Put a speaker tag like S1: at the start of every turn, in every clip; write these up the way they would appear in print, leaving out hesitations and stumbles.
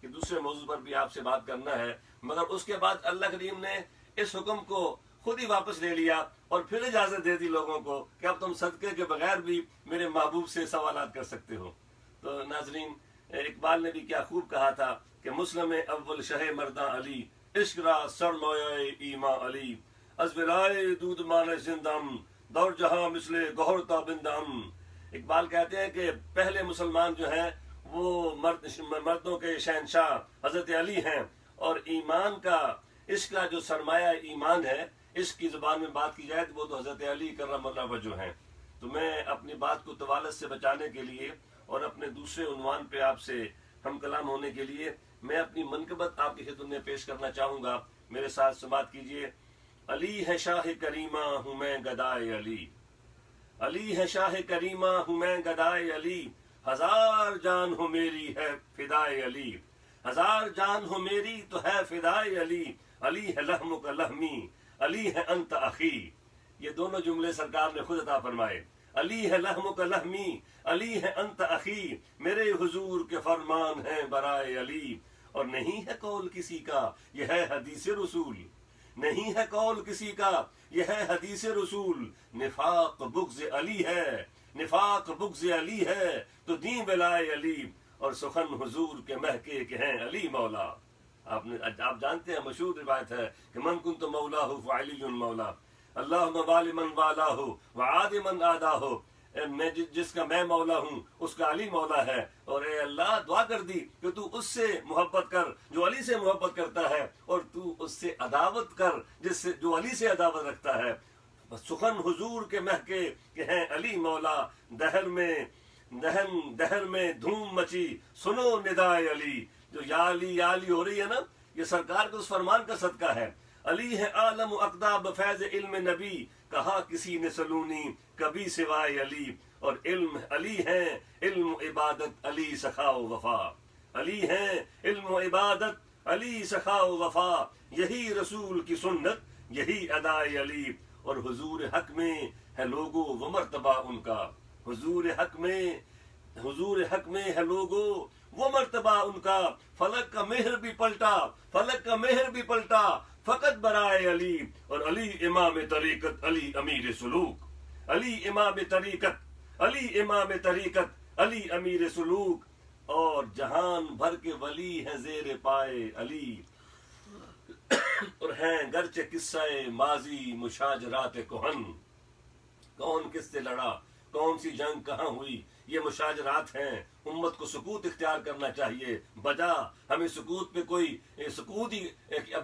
S1: کہ دوسرے موضوع پر بھی آپ سے بات کرنا ہے، مگر اس کے بعد اللہ کریم نے اس حکم کو خود ہی واپس لے لیا اور پھر اجازت دے دی لوگوں کو کہ اب تم صدقے کے بغیر بھی میرے محبوب سے سوالات کر سکتے ہو۔ تو ناظرین، اقبال نے بھی کیا خوب کہا تھا کہ مسلم اول شہ مرداں علی، عشق را سرمایہ ایماں علی، از ولائے دود مان زندم، دور جہاں مثل گوہر تابندم۔ اقبال کہتے ہیں کہ پہلے مسلمان جو ہیں وہ مردوں کے شہنشاہ حضرت علی ہیں، اور ایمان کا، عشق کا جو سرمایہ ایمان ہے، عشق کی زبان میں بات کی جائے تو وہ تو حضرت علی کرم اللہ وجہ ہیں۔ تو میں اپنی بات کو طوالت سے بچانے کے لیے اور اپنے دوسرے عنوان پہ آپ سے ہم کلام ہونے کے لیے میں اپنی منقبت آپ کی خدمت میں پیش کرنا چاہوں گا۔ میرے ساتھ سماعت کیجیے۔ علی ہے شاہ کریمہ ہوں میں گدائے علی، علی ہے شاہ کریمہ ہوں میں گدائے علی، ہزار جان ہو میری ہے فدائے علی، ہزار جان ہو میری تو ہے فدائے علی، علی ہے لحم کا لحمی، علی ہے انت اخی۔ یہ دونوں جملے سرکار نے خود عطا فرمائے۔ علی ہے لحم کا لحمی، علی ہے انت اخی، میرے حضور کے فرمان ہیں برائے علی، اور نہیں ہے قول کسی کا یہ ہے حدیث رسول، نہیں ہے قول کسی کا یہ ہے حدیث رسول، نفاق بغض علی ہے، نفاق بغض علی ہے تو دین ولائے علی، اور سخن حضور کے مہکے کہ ہیں علی مولا۔ آپ جانتے ہیں مشہور روایت ہے کہ من کنت مولاہ فعلی مولا، اللہم والی من والاہ وعاد من آداہ، میں جس کا میں مولا ہوں اس کا علی مولا ہے، اور اے اللہ دعا کر دی کہ تو اس سے محبت کر جو علی سے محبت کرتا ہے، اور تو اس سے عداوت کر جس سے جو علی سے عداوت رکھتا ہے۔ سخن حضور کے مہکے کہ ہیں علی مولا، دہر میں دھوم مچی سنو ندائے علی۔ جو یا علی ہو رہی ہے نا، یہ سرکار کے اس فرمان کا صدقہ ہے۔ علی ہے عالم و اقداب فیض علم نبی، کہا کسی نے سلونی کبھی سوائے علی، اور علم علی ہے علم و عبادت علی سخا و وفا، علی ہے علم و عبادت علی سخا و وفا، یہی رسول کی سنت یہی ادائے علی، اور حضور حق میں ہے لوگو وہ مرتبہ ان کا، حضور حق میں ہے لوگو وہ مرتبہ ان کا، فلک کا مہر بھی پلٹا، فلک کا مہر بھی پلٹا فقط برائے علی، اور علی امام طریقت علی امیر سلوک، علی امام طریقت علی امام طریقت علی امیر سلوک، اور جہان بھر کے ولی ہیں زیر پائے علی، اور ہیں گرچہ قصہ ماضی مشاجرات کہن، کون کس سے لڑا، کون سی جنگ کہاں ہوئی، یہ مشاجرات ہیں۔ امت کو سکوت اختیار کرنا چاہیے، بجا ہمیں سکوت پہ کوئی سکوت ہی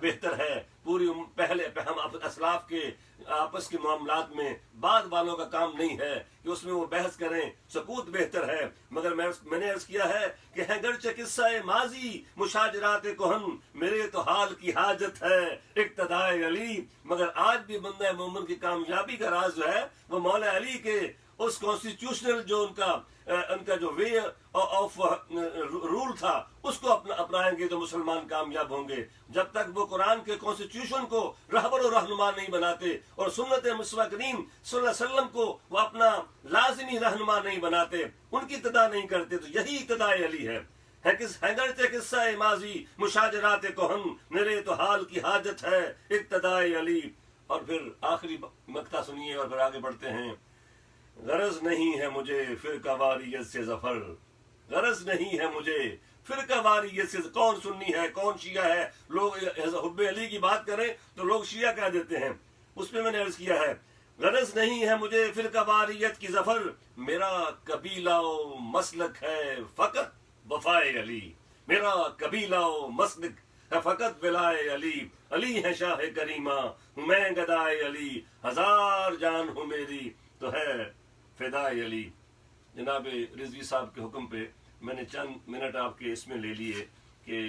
S1: بہتر ہے۔ پوری پہلے ہم اسلاف کے آپس کے معاملات میں بعد والوں کا کام نہیں ہے کہ اس میں وہ بحث کریں، سکوت بہتر ہے۔ مگر میں نے عرض کیا ہے کہ ہے گرچہ قصہ ماضی مشاجرات کہن، میرے تو حال کی حاجت ہے اقتدائے علی، مگر آج بھی بندہ مومن کی کامیابی کا راز جو ہے وہ مولا علی کے اس کانسٹیٹیوشنل جو ان کا جو وے آف رول تھا اس کو اپنائیں گے تو مسلمان کامیاب ہوں گے۔ جب تک وہ قرآن کے کانسٹیٹیوشن کو رہبر و رہنما نہیں بناتے اور سنت مصطفیٰ کریم صلی اللہ علیہ وسلم کو وہ اپنا لازمی رہنما نہیں بناتے، ان کی اتباع نہیں کرتے، تو یہی اتباع علی ہے۔ گرچہ قصہ ماضی مشاجرات کہن، میرے تو حال کی حاجت ہے اقتداء علی۔ اور پھر آخری مقطع سنیے اور پھر آگے بڑھتے ہیں۔ غرض نہیں ہے مجھے فرقہ واریت سے ظفر، غرض نہیں ہے مجھے فرقہ واریت سے، کون سنی ہے کون شیعہ ہے، لوگ حب علی کی بات کریں تو لوگ شیعہ کہہ دیتے ہیں، اس پہ میں نے عرض کیا ہے غرض نہیں ہے مجھے فرقہ واریت کی ظفر، میرا قبیلہ و مسلک ہے فقط وفائے علی، میرا قبیلہ و مسلک ہے فقط ولائے علی، علی ہے شاہ کریمہ ہوں میں گدائے علی، ہزار جان ہوں میری تو ہے فدائے علی۔ جناب رضوی صاحب کے حکم پہ میں نے چند منٹ آپ کے اس میں لے لیے کہ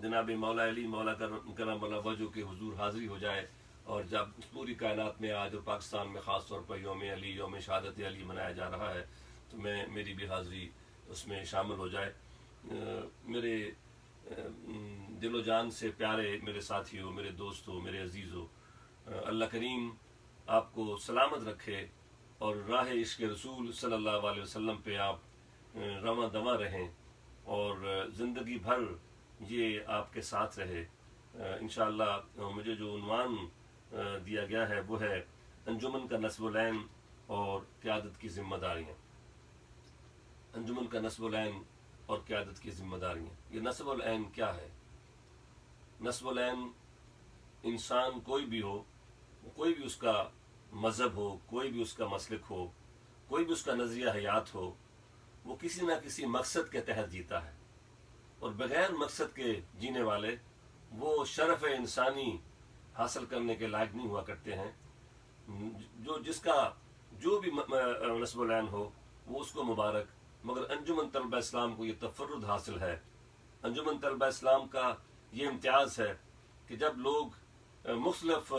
S1: جناب مولا علی مولا کرم اللہ وجہ کے حضور حاضری ہو جائے، اور جب پوری کائنات میں آج اور پاکستان میں خاص طور پر یوم علی، یوم شہادت علی منایا جا رہا ہے، تو میری بھی حاضری اس میں شامل ہو جائے۔ میرے دل و جان سے پیارے میرے ساتھیوں، میرے دوستوں، میرے عزیزوں، اللہ کریم آپ کو سلامت رکھے اور راہ عشق رسول صلی اللہ علیہ وسلم پہ آپ رواں دواں رہیں، اور زندگی بھر یہ آپ کے ساتھ رہے۔ انشاءاللہ مجھے جو عنوان دیا گیا ہے وہ ہے انجمن کا نصب العین اور قیادت کی ذمہ داریاں۔ انجمن کا نصب العین اور قیادت کی ذمہ داریاں۔ یہ نصب العین کیا ہے؟ نصب العین انسان کوئی بھی ہو، کوئی بھی اس کا مذہب ہو، کوئی بھی اس کا مسلک ہو، کوئی بھی اس کا نظریہ حیات ہو، وہ کسی نہ کسی مقصد کے تحت جیتا ہے، اور بغیر مقصد کے جینے والے وہ شرف انسانی حاصل کرنے کے لائق نہیں ہوا کرتے ہیں۔ جس کا جو بھی نصب العین ہو وہ اس کو مبارک، مگر انجمن طلبہ اسلام کو یہ تفرد حاصل ہے۔ انجمن طلبہ اسلام کا یہ امتیاز ہے کہ جب لوگ مختلف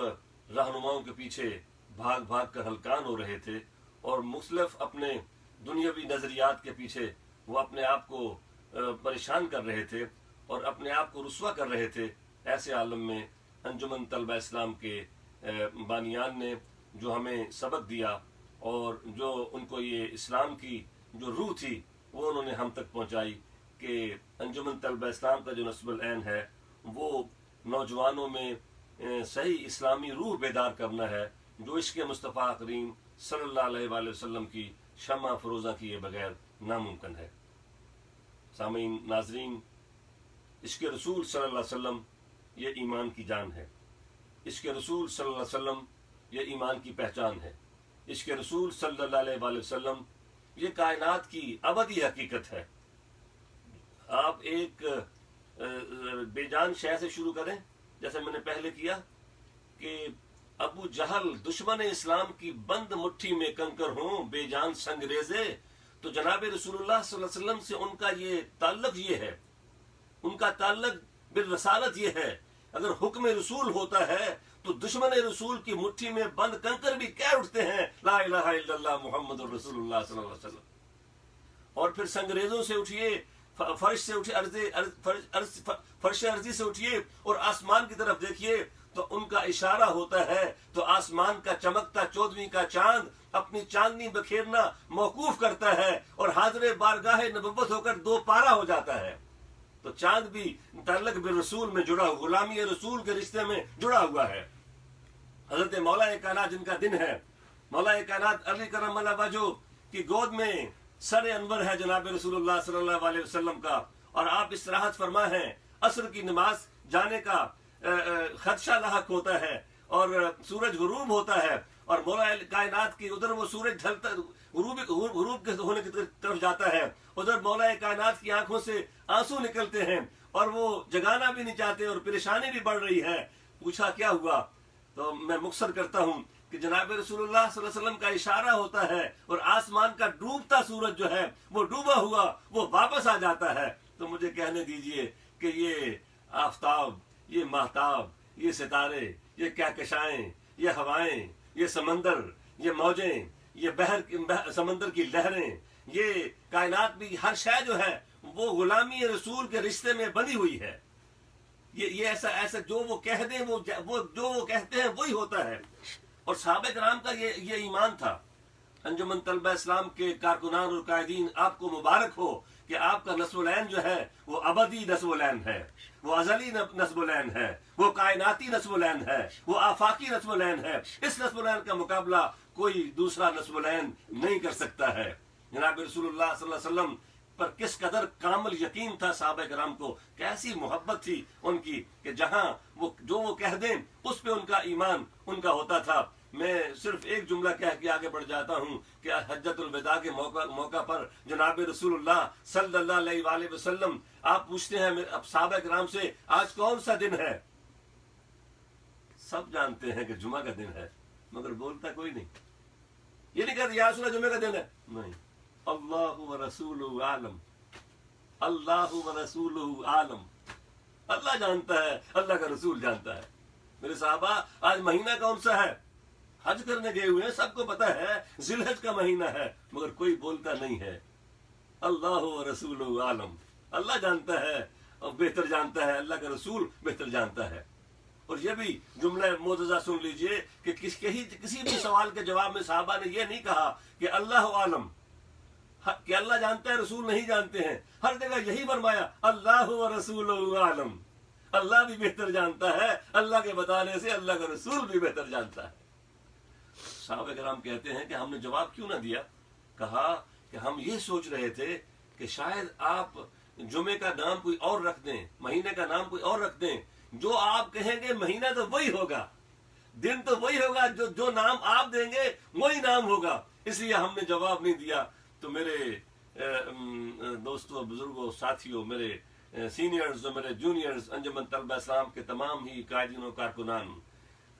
S1: رہنماؤں کے پیچھے بھاگ بھاگ کر ہلکان ہو رہے تھے اور مختلف اپنے دنیاوی نظریات کے پیچھے وہ اپنے آپ کو پریشان کر رہے تھے اور اپنے آپ کو رسوا کر رہے تھے، ایسے عالم میں انجمن طلبہ اسلام کے بانیان نے جو ہمیں سبق دیا اور جو ان کو یہ اسلام کی جو روح تھی وہ انہوں نے ہم تک پہنچائی کہ انجمن طلبہ اسلام کا جو نصب العین ہے وہ نوجوانوں میں صحیح اسلامی روح بیدار کرنا ہے، جو عشق مصطفیٰ کریم صلی اللہ علیہ وآلہ وسلم کی شمع فروزہ کیے بغیر ناممکن ہے۔ سامعین، ناظرین، عشق رسول صلی اللہ علیہ وسلم یہ ایمان کی جان ہے۔ عشق رسول صلی اللہ علیہ وسلم یہ ایمان کی پہچان ہے۔ عشق رسول صلی اللہ علیہ وآلہ وسلم یہ کائنات کی ابدی حقیقت ہے۔ آپ ایک بے جان شے سے شروع کریں، جیسے میں نے پہلے کیا کہ ابو جہل دشمن اسلام کی بند مٹھی میں کنکر ہوں بے جان سنگریزے، تو جناب رسول اللہ صلی اللہ علیہ وسلم سے ان کا یہ تعلق یہ ہے، ان کا تعلق بالرسالت یہ ہے۔ اگر حکم رسول ہوتا ہے تو دشمن رسول کی مٹھی میں بند کنکر بھی کہہ اٹھتے ہیں لا الہ الا اللہ محمد الرسول اللہ صلی اللہ علیہ وسلم۔ اور پھر سنگریزوں سے اٹھیے، فرش سے اٹھیے، فرش ارضی سے اٹھیے اور آسمان کی طرف دیکھیے تو ان کا اشارہ ہوتا ہے تو آسمان کا چمکتا 14ویں کا چاند اپنی چاندنی بکھیرنا موقوف کرتا ہے اور حاضر بارگاہ نبوت ہو کر دو پارا ہو جاتا ہے۔ تو چاند بھی تعلق بالرسول میں جڑا ہوا، غلامی رسول کے رشتے میں جڑا ہوا ہے۔ حضرت مولا کائنات جن کا دن ہے، مولا کائنات علی کرم اللہ وجہہ کی گود میں سر انور ہے جناب رسول اللہ صلی اللہ علیہ وسلم کا، اور آپ استراحت فرما ہیں، عصر کی نماز جانے کا خدشہ لاحق ہوتا ہے اور سورج غروب ہوتا ہے، اور مولا کائنات کی ادھر وہ سورج ڈھلتا غروب کے ہونے کی طرف جاتا ہے، ادھر مولا کائنات کی آنکھوں سے آنسو نکلتے ہیں اور وہ جگانا بھی نہیں چاہتے اور پریشانی بھی بڑھ رہی ہے۔ پوچھا کیا ہوا؟ تو میں مختصر کرتا ہوں کہ جناب رسول اللہ صلی اللہ علیہ وسلم کا اشارہ ہوتا ہے اور آسمان کا ڈوبتا سورج جو ہے وہ ڈوبا ہوا وہ واپس آ جاتا ہے۔ تو مجھے کہنے دیجئے کہ یہ آفتاب، یہ ماہتاب، یہ ستارے، یہ کہکشائیں، یہ ہوائیں، یہ سمندر، یہ موجیں، یہ سمندر کی لہریں، یہ کائنات بھی ہر شے جو ہے وہ غلامی رسول کے رشتے میں بندھی ہوئی ہے۔ یہ ایسا جو وہ کہہ دیں وہ جو وہ کہتے ہیں وہی ہوتا ہے۔ اور صحابہ کرام کا یہ ایمان تھا۔ انجمن طلبہ اسلام کے کارکنان اور قائدین، آپ کو مبارک ہو کہ آپ کا نصب العین جو ہے وہ ابدی نصب العین ہے، وہ ازلی نصب العین ہے، وہ کائناتی نصب العین ہے، وہ آفاقی نصب العین ہے۔ اس نصب العین کا مقابلہ کوئی دوسرا نصب العین نہیں کر سکتا ہے۔ جناب رسول اللہ صلی اللہ علیہ وسلم پر کس قدر کامل یقین تھا صحابہ کرام کو، کیسی محبت تھی ان کی کہ جہاں جو وہ کہہ دیں اس پہ ان کا ایمان ان کا ہوتا تھا۔ میں صرف ایک جملہ کہہ کے آگے بڑھ جاتا ہوں کہ حجۃ الوداع کے موقع پر جناب رسول اللہ صلی اللہ علیہ وآلہ وسلم آپ پوچھتے ہیں اب صحابہ کرام سے آج کون سا دن ہے؟ سب جانتے ہیں کہ جمعہ کا دن ہے، مگر بولتا کوئی نہیں۔ یہ نہیں کہتے یا رسول اللہ جمعہ کا دن ہے، نہیں، اللہ ورسولہ عالم، اللہ ورسولہ عالم، اللہ جانتا ہے، اللہ کا رسول جانتا ہے۔ میرے صحابہ آج مہینہ کون سا ہے؟ حج کرنے گئے ہوئے ہیں، سب کو پتا ہے ذی الحج کا مہینہ ہے، مگر کوئی بولتا نہیں ہے۔ اللہ ورسولہ عالم، اللہ جانتا ہے اور بہتر جانتا ہے، اللہ کا رسول بہتر جانتا ہے۔ اور یہ بھی جملہ معجزہ سن لیجئے کہ کسی بھی سوال کے جواب میں صحابہ نے یہ نہیں کہا کہ اللہ عالم، کہ اللہ جانتا ہے رسول نہیں جانتے ہیں. ہر جگہ یہی فرمایا اللہ و رسول عالم. اللہ بھی بہتر جانتا ہے, اللہ کے بتانے سے اللہ کا رسول بھی بہتر جانتا ہے. صحابہ کرام کہتے ہیں کہ ہم نے جواب کیوں نہ دیا؟ کہا کہ ہم یہ سوچ رہے تھے کہ شاید آپ جمعے کا نام کوئی اور رکھ دیں, مہینے کا نام کوئی اور رکھ دیں. جو آپ کہیں گے مہینہ تو وہی ہوگا, دن تو وہی ہوگا, جو نام آپ دیں گے وہی نام ہوگا. اس لیے ہم نے جواب نہیں دیا. تو میرے دوستوں, بزرگوں, ساتھیوں, میرے سینئرز اور میرے جونیئرز, انجمن طلبہ اسلام کے تمام ہی قائدین و کارکنان,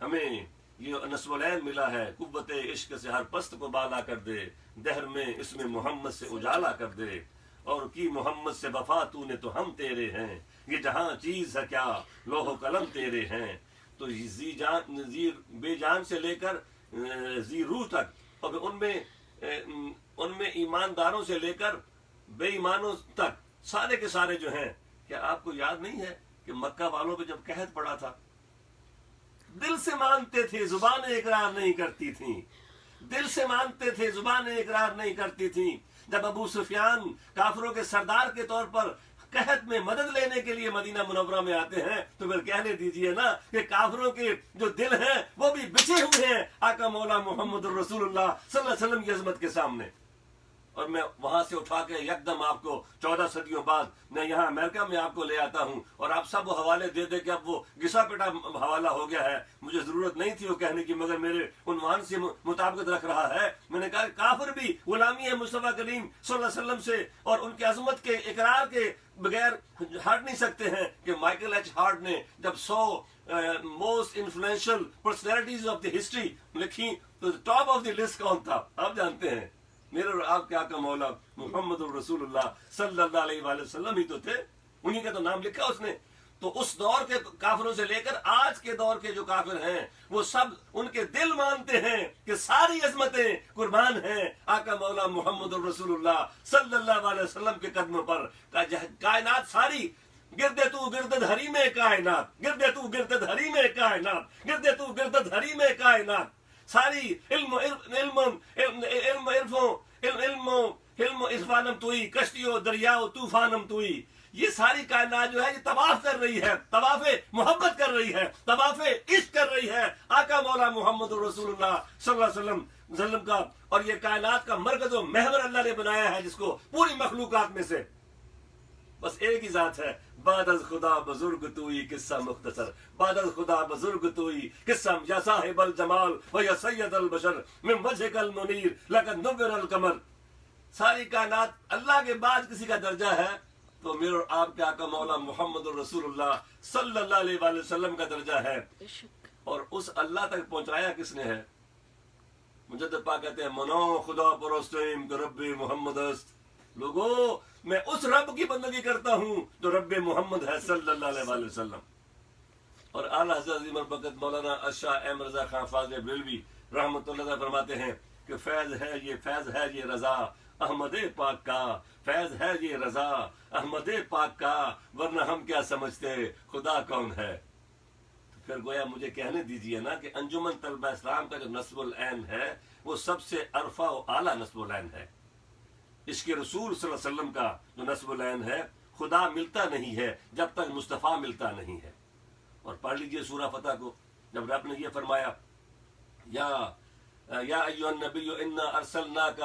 S1: ہمیں یہ نصب العین ملا ہے. قوت عشق سے ہر پست کو بالا کر دے, دہر میں اس میں محمد سے اجالا کر دے, اور کی محمد سے وفا تو نے تو ہم تیرے ہیں, یہ جہاں چیز ہے کیا لوح و قلم تیرے ہیں. تو زی بے جان سے لے کر زی روح تک, اور ان میں ایمانداروں سے لے کر بے ایمانوں تک, سارے کے سارے جو ہیں. کیا آپ کو یاد نہیں ہے کہ مکہ والوں پہ جب قحط پڑا تھا, دل سے مانتے تھے زبانیں اقرار نہیں کرتی تھیں, دل سے مانتے تھے زبانیں اقرار نہیں کرتی تھیں. جب ابو سفیان کافروں کے سردار کے طور پر قحط میں مدد لینے کے لیے مدینہ منورہ میں آتے ہیں, تو پھر کہنے دیجئے نا کہ کافروں کے جو دل ہیں وہ بھی بچے ہوئے ہیں آقا مولا محمد الرسول اللہ صلی اللہ علیہ وسلم کی عظمت کے سامنے. اور میں وہاں سے اٹھا کے یکدم آپ کو 14 صدیوں بعد میں یہاں امریکہ میں آپ کو لے آتا ہوں, اور آپ سب وہ حوالے دے دے کہ اب وہ گھسا پٹا حوالہ ہو گیا ہے. مجھے ضرورت نہیں تھی وہ کہنے کی, مگر میرے عنوان سے مطابقت رکھ رہا ہے. میں نے کہا کافر بھی غلامی ہے مصطفیٰ کریم صلی اللہ علیہ وسلم سے, اور ان کی عظمت کے اقرار کے بغیر ہٹ نہیں سکتے ہیں. کہ مائیکل ایچ ہارٹ نے جب 100 most influential personalities of the history لکھی, تو ٹاپ آف دی لسٹ کون تھا آپ جانتے ہیں؟ میرے اور آپ کے آقا مولا محمد الرسول اللہ صلی اللہ علیہ وآلہ وسلم ہی تو تھے, انہی کا تو نام لکھا اس نے. تو اس دور کے کافروں سے لے کر آج کے دور کے جو کافر ہیں وہ سب ان کے دل مانتے ہیں کہ ساری عظمتیں قربان ہیں آقا مولا محمد الرسول اللہ صلی اللہ علیہ وسلم کے قدموں پر. کائنات ساری گردے تو گردد حریم کائنات, گردے تو گردد حریم کائنات, گردے تو گردد حریم کائنات, ساری علم عرفانم توئی, کشتیوں دریاؤ طوفانم توئی. یہ ساری کائنات جو ہے یہ طواف کر رہی ہے, طواف محبت کر رہی ہے, طواف عشق کر رہی ہے آقا مولا محمد رسول اللہ صلی اللہ علیہ وسلم کا. اور یہ کائنات کا مرکز و محور اللہ نے بنایا ہے, جس کو پوری مخلوقات میں سے بس ایک ہی ذات ہے. بعد از خدا بزرگ توئی قصہ مختصر, بعد از خدا بزرگ توئی قصہ, یا صاحب الجمال و یا سید البشر من وجهک المنیر لقد نور القمر. ساری کائنات اللہ کے بعد کسی کا درجہ ہے تو میرے اور آپ کے آقا مولا محمد الرسول اللہ صلی اللہ علیہ وآلہ وسلم کا درجہ ہے. اور اس اللہ تک پہنچایا کس نے ہے؟ مجدد پاک کہتے ہیں منو خدا پرستیم کہ رب محمد است. لوگوں میں اس رب کی بندگی کرتا ہوں جو رب محمد ہے صلی اللہ علیہ وآلہ وسلم. اور اعلیٰ حضرت عظیم البرکت مولانا اشاہ احمد رضا خان فاضل بریلوی رحمۃ اللہ علیہ فرماتے ہیں کہ فیض ہے یہ رضا احمد پاک کا, فیض ہے یہ رضا احمد پاک کا, ورنہ ہم کیا سمجھتے خدا کون ہے. تو پھر گویا مجھے کہنے دیجئے نا کہ انجمن طلبہ اسلام کا جو نصب العین ہے وہ سب سے عرفہ و اعلیٰ نصب العین ہے. عشق رسول صلی اللہ علیہ وسلم کا جو نصب العین ہے, خدا ملتا نہیں ہے جب تک مصطفیٰ ملتا نہیں ہے. اور پڑھ لیجئے سورہ فتح کو, جب رب نے یہ فرمایا یا ایھا النبی انا ارسلناک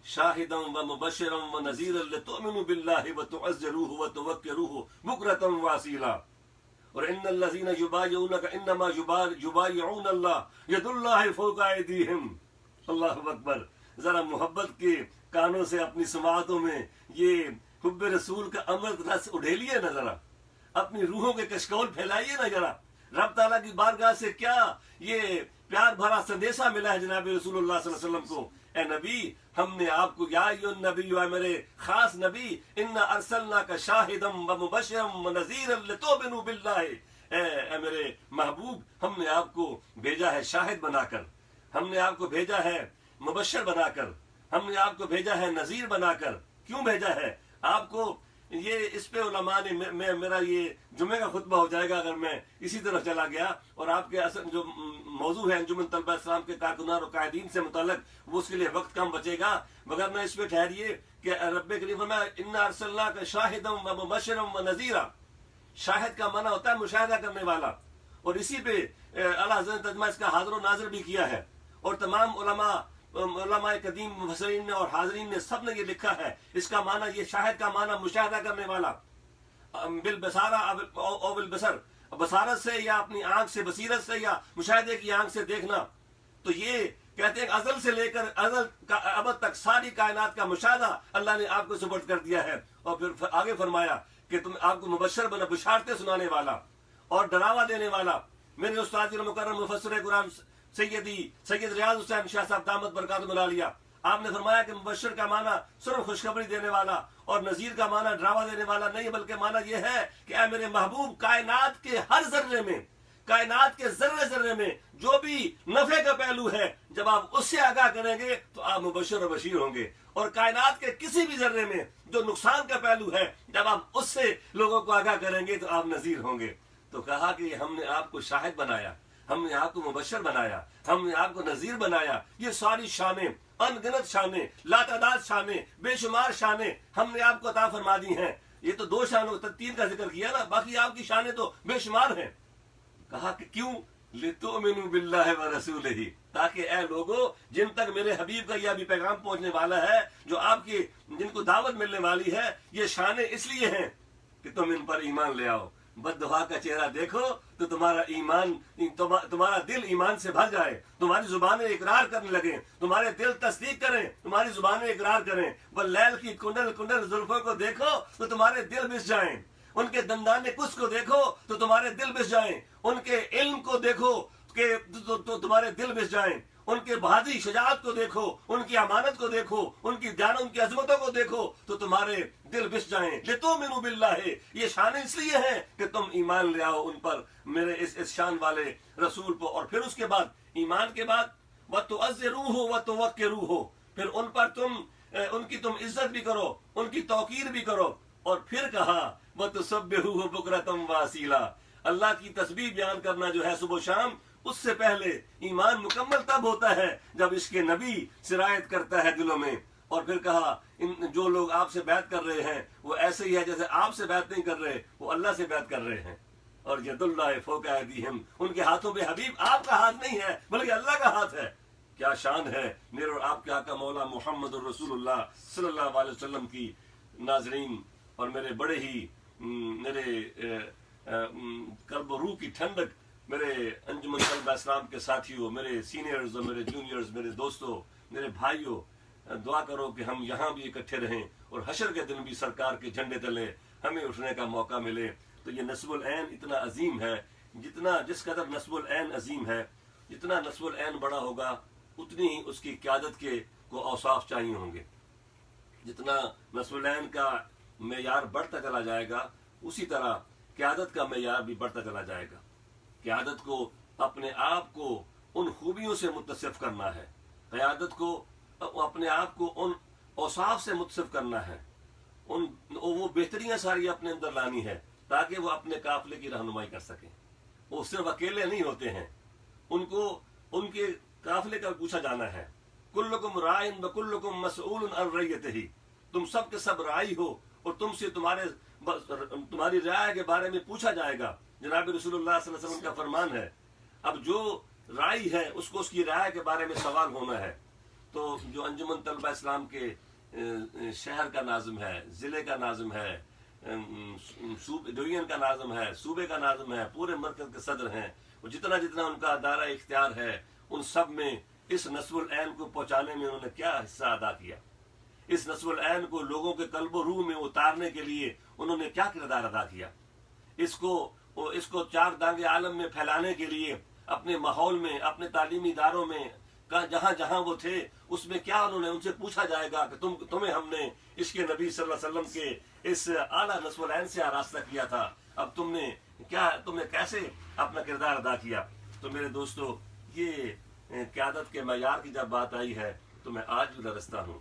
S1: شاہدا و مبشرا و نذیرا لتؤمنوا باللہ وتعزروہ وتوقروہ بکرۃ واصیلا. اور ان الذین یبایعونک انما یبایعون اللہ ید اللہ فوق ایدیہم. اللہ اکبر. ذرا محبت کے کانوں سے اپنی سماعتوں میں یہ حب رسول کا امرت رس اڑھیلیے نا, ذرا اپنی روحوں کے کشکول پھیلائیے نا ذرا. رب تعالیٰ کی بارگاہ سے کیا یہ پیار بھرا سندیشہ ملا ہے جناب رسول اللہ صلی اللہ علیہ وسلم کو. اے نبی ہم نے آپ کو, یا ایھا النبی, اے میرے خاص نبی, انا ارسلناک شاہدا و مبشرا و نذیرا لتؤمنوا باللہ, اے میرے محبوب ہم نے آپ کو بھیجا ہے شاہد بنا کر, ہم نے آپ کو بھیجا ہے مبشر بنا کر, ہم نے آپ کو بھیجا ہے نذیر بنا کر. کیوں بھیجا ہے؟ آپ کو یہ اس پہ علماء نے میرا یہ جمعے کا خطبہ ہو جائے گا اگر میں اسی طرف چلا گیا، اور آپ کے اصل جو موضوع ہے انجمن طلبہ اسلام کے کارکنان اور قائدین سے متعلق، وہ اس کے لیے وقت کم بچے گا، مگر میں اس پہ ٹھہریے کہ رب کریم فرمایا انا ارسلناک شاہدا ومبشرا ونذیرا۔ شاہد کا معنی ہوتا ہے مشاہدہ کرنے والا، اور اسی پہ اعلیٰ حضرت ترجمہ اس کا حاضر و ناظر بھی کیا ہے، اور تمام علماء قدیم مفسرین نے اور حاضرین نے سب نے یہ لکھا ہے اس کا معنی، یہ شاہد کا معنی مشاہدہ کرنے والا، بالبصارہ او بالبصر، بصارت سے یا اپنی آنکھ سے، بصیرت سے یا مشاہدے کی آنکھ سے دیکھنا۔ تو یہ کہتے ہیں کہ ازل سے لے کر ازل کا ابد تک ساری کائنات کا مشاہدہ اللہ نے آپ کو سپرد کر دیا ہے، اور پھر آگے فرمایا کہ تم آپ کو مبشر بنا، بشارتیں سنانے والا اور ڈراوا دینے والا۔ میرے استاد مکرم مفسر قرآن سید ریاض حسین شاہ صاحب دامت برکاتہم العالیہ، آپ نے فرمایا کہ مبشر کا معنی صرف خوشخبری دینے والا، اور نذیر کا معنی ڈراوا دینے والا نہیں، بلکہ معنی یہ ہے کہ اے میرے محبوب، کائنات کے ہر ذرے میں، کائنات کے ذرے ذرے میں جو بھی نفع کا پہلو ہے، جب آپ اس سے آگاہ کریں گے تو آپ مبشر و بشیر ہوں گے، اور کائنات کے کسی بھی ذرے میں جو نقصان کا پہلو ہے، جب آپ اس سے لوگوں کو آگاہ کریں گے تو آپ نذیر ہوں گے۔ تو کہا کہ ہم نے آپ کو شاہد بنایا، ہم نے آپ کو مبشر بنایا، ہم نے آپ کو نذیر بنایا۔ یہ ساری شانیں، ان گنت شانیں، لاتعداد شانیں، بے شمار شانیں ہم نے آپ کو عطا فرما دی ہیں۔ یہ تو 2 شانوں 3 کا ذکر کیا نا، باقی آپ کی شانیں تو بے شمار ہیں۔ کہا کہ کیوں؟ لِتُؤْمِنُوا بِاللَّهِ وَرَسُولِهِ، تاکہ اے لوگو جن تک میرے حبیب کا یہ ابھی پیغام پہنچنے والا ہے، جو آپ کی جن کو دعوت ملنے والی ہے، یہ شانیں اس لیے ہیں کہ تم ان پر ایمان لے آؤ۔ بددعا کا چہرہ دیکھو تو تمہارا دل ایمان سے بھر جائے، تمہاری زبانیں اقرار کرنے لگیں، تمہارے دل تصدیق کریں، تمہاری زبانیں اقرار کریں۔ واللیل کی کنڈل کنڈل زلفوں کو دیکھو تو تمہارے دل بس جائیں، ان کے دندان کس کو دیکھو تو تمہارے دل بس جائیں، ان کے علم کو دیکھو کہ تو تمہارے دل بس جائیں، ان کے بہادری شجاعت کو دیکھو، ان کی امانت کو دیکھو، ان کی عظمتوں کو دیکھو تو تمہارے دل بس جائیں۔ لِتُؤْمِنُوا بِاللَّهِ، یہ شانیں اس لیے ہیں کہ تم ایمان لے آؤ ان پر، میرے اس شان والے رسول پر۔ اور پھر اس کے بعد، ایمان کے بعد وَتُعَزِّرُوهُ وَتُوَقِّرُوهُ، پھر ان پر ان کی تم عزت بھی کرو، ان کی توقیر بھی کرو۔ اور پھر کہا وَتُسَبِّحُوهُ بُكْرَةً وَأَصِيلًا، اللہ کی تسبیح بیان کرنا جو ہے صبح و شام، اس سے پہلے ایمان مکمل تب ہوتا ہے جب اس کے نبی سرایت کرتا ہے دلوں میں۔ اور پھر کہا جو لوگ آپ سے بیعت کر رہے ہیں وہ ایسے ہی ہے جیسے آپ سے بیعت نہیں کر رہے، وہ اللہ سے بیعت کر رہے ہیں۔ اور ید اللہ فوق ایدیہم، ان کے ہاتھوں پہ حبیب آپ کا ہاتھ نہیں ہے بلکہ اللہ کا ہاتھ ہے۔ کیا شان ہے میرے اور آپ کے آقا مولا محمد الرسول اللہ صلی اللہ علیہ وسلم کی۔ ناظرین اور میرے بڑے ہی میرے قلب و روح کی ٹھنڈک، میرے انجمن طلبہ اسلام کے ساتھیوں، میرے سینئرز اور میرے جونیئرز، میرے دوستوں، میرے بھائیوں، دعا کرو کہ ہم یہاں بھی اکٹھے رہیں اور حشر کے دن بھی سرکار کے جھنڈے تلے ہمیں اٹھنے کا موقع ملے۔ تو یہ نصب العین اتنا عظیم ہے، جس قدر نصب العین عظیم ہے، جتنا نصب العین بڑا ہوگا اتنی ہی اس کی قیادت کو اوصاف چاہیے ہوں گے۔ جتنا نصب العین کا معیار بڑھتا چلا جائے گا، اسی طرح قیادت کا معیار بھی بڑھتا چلا جائے گا۔ قیادت کو اپنے آپ کو ان خوبیوں سے متصف کرنا ہے، قیادت کو اپنے آپ کو ان اوصاف سے متصف کرنا ہے، وہ بہتریاں ساری اپنے اندر لانی ہے تاکہ وہ اپنے قافلے کی رہنمائی کر سکیں۔ وہ صرف اکیلے نہیں ہوتے ہیں، ان کے قافلے کا پوچھا جانا ہے۔ کلکم رائن وکلکم مسئول عن رعیتہ، تم سب کے سب رائی ہو اور تم سے تمہاری رعایا کے بارے میں پوچھا جائے گا۔ جناب رسول اللہ صلی اللہ علیہ وسلم کا فرمان ہے، اب جو رائی ہے اس کو اس کی رعایا کے بارے میں سوال ہونا ہے۔ تو جو انجمن طلبہ اسلام کے شہر کا ناظم ہے، ضلع کا ناظم ہے، ڈویژن کا ناظم ہے، صوبے کا ناظم ہے، پورے مرکز کے صدر ہیں، وہ جتنا ان کا دائرہ اختیار ہے، ان سب میں اس نصب العین کو پہنچانے میں انہوں نے کیا حصہ ادا کیا، اس نصب العین کو لوگوں کے قلب و روح میں اتارنے کے لیے انہوں نے کیا کردار ادا کیا، اس کو 4 دانگے عالم میں پھیلانے کے لیے اپنے ماحول میں، اپنے تعلیمی اداروں میں، جہاں جہاں وہ تھے اس میں کیا انہوں نے، ان سے پوچھا جائے گا کہ تمہیں ہم نے عشق نبی صلی اللہ علیہ وسلم کے اس اعلیٰ نصب العین سے آراستہ کیا تھا، اب تم نے کیسے اپنا کردار ادا کیا۔ تو میرے دوستو، یہ قیادت کے معیار کی جب بات آئی ہے تو میں آج بھی لرزتا ہوں۔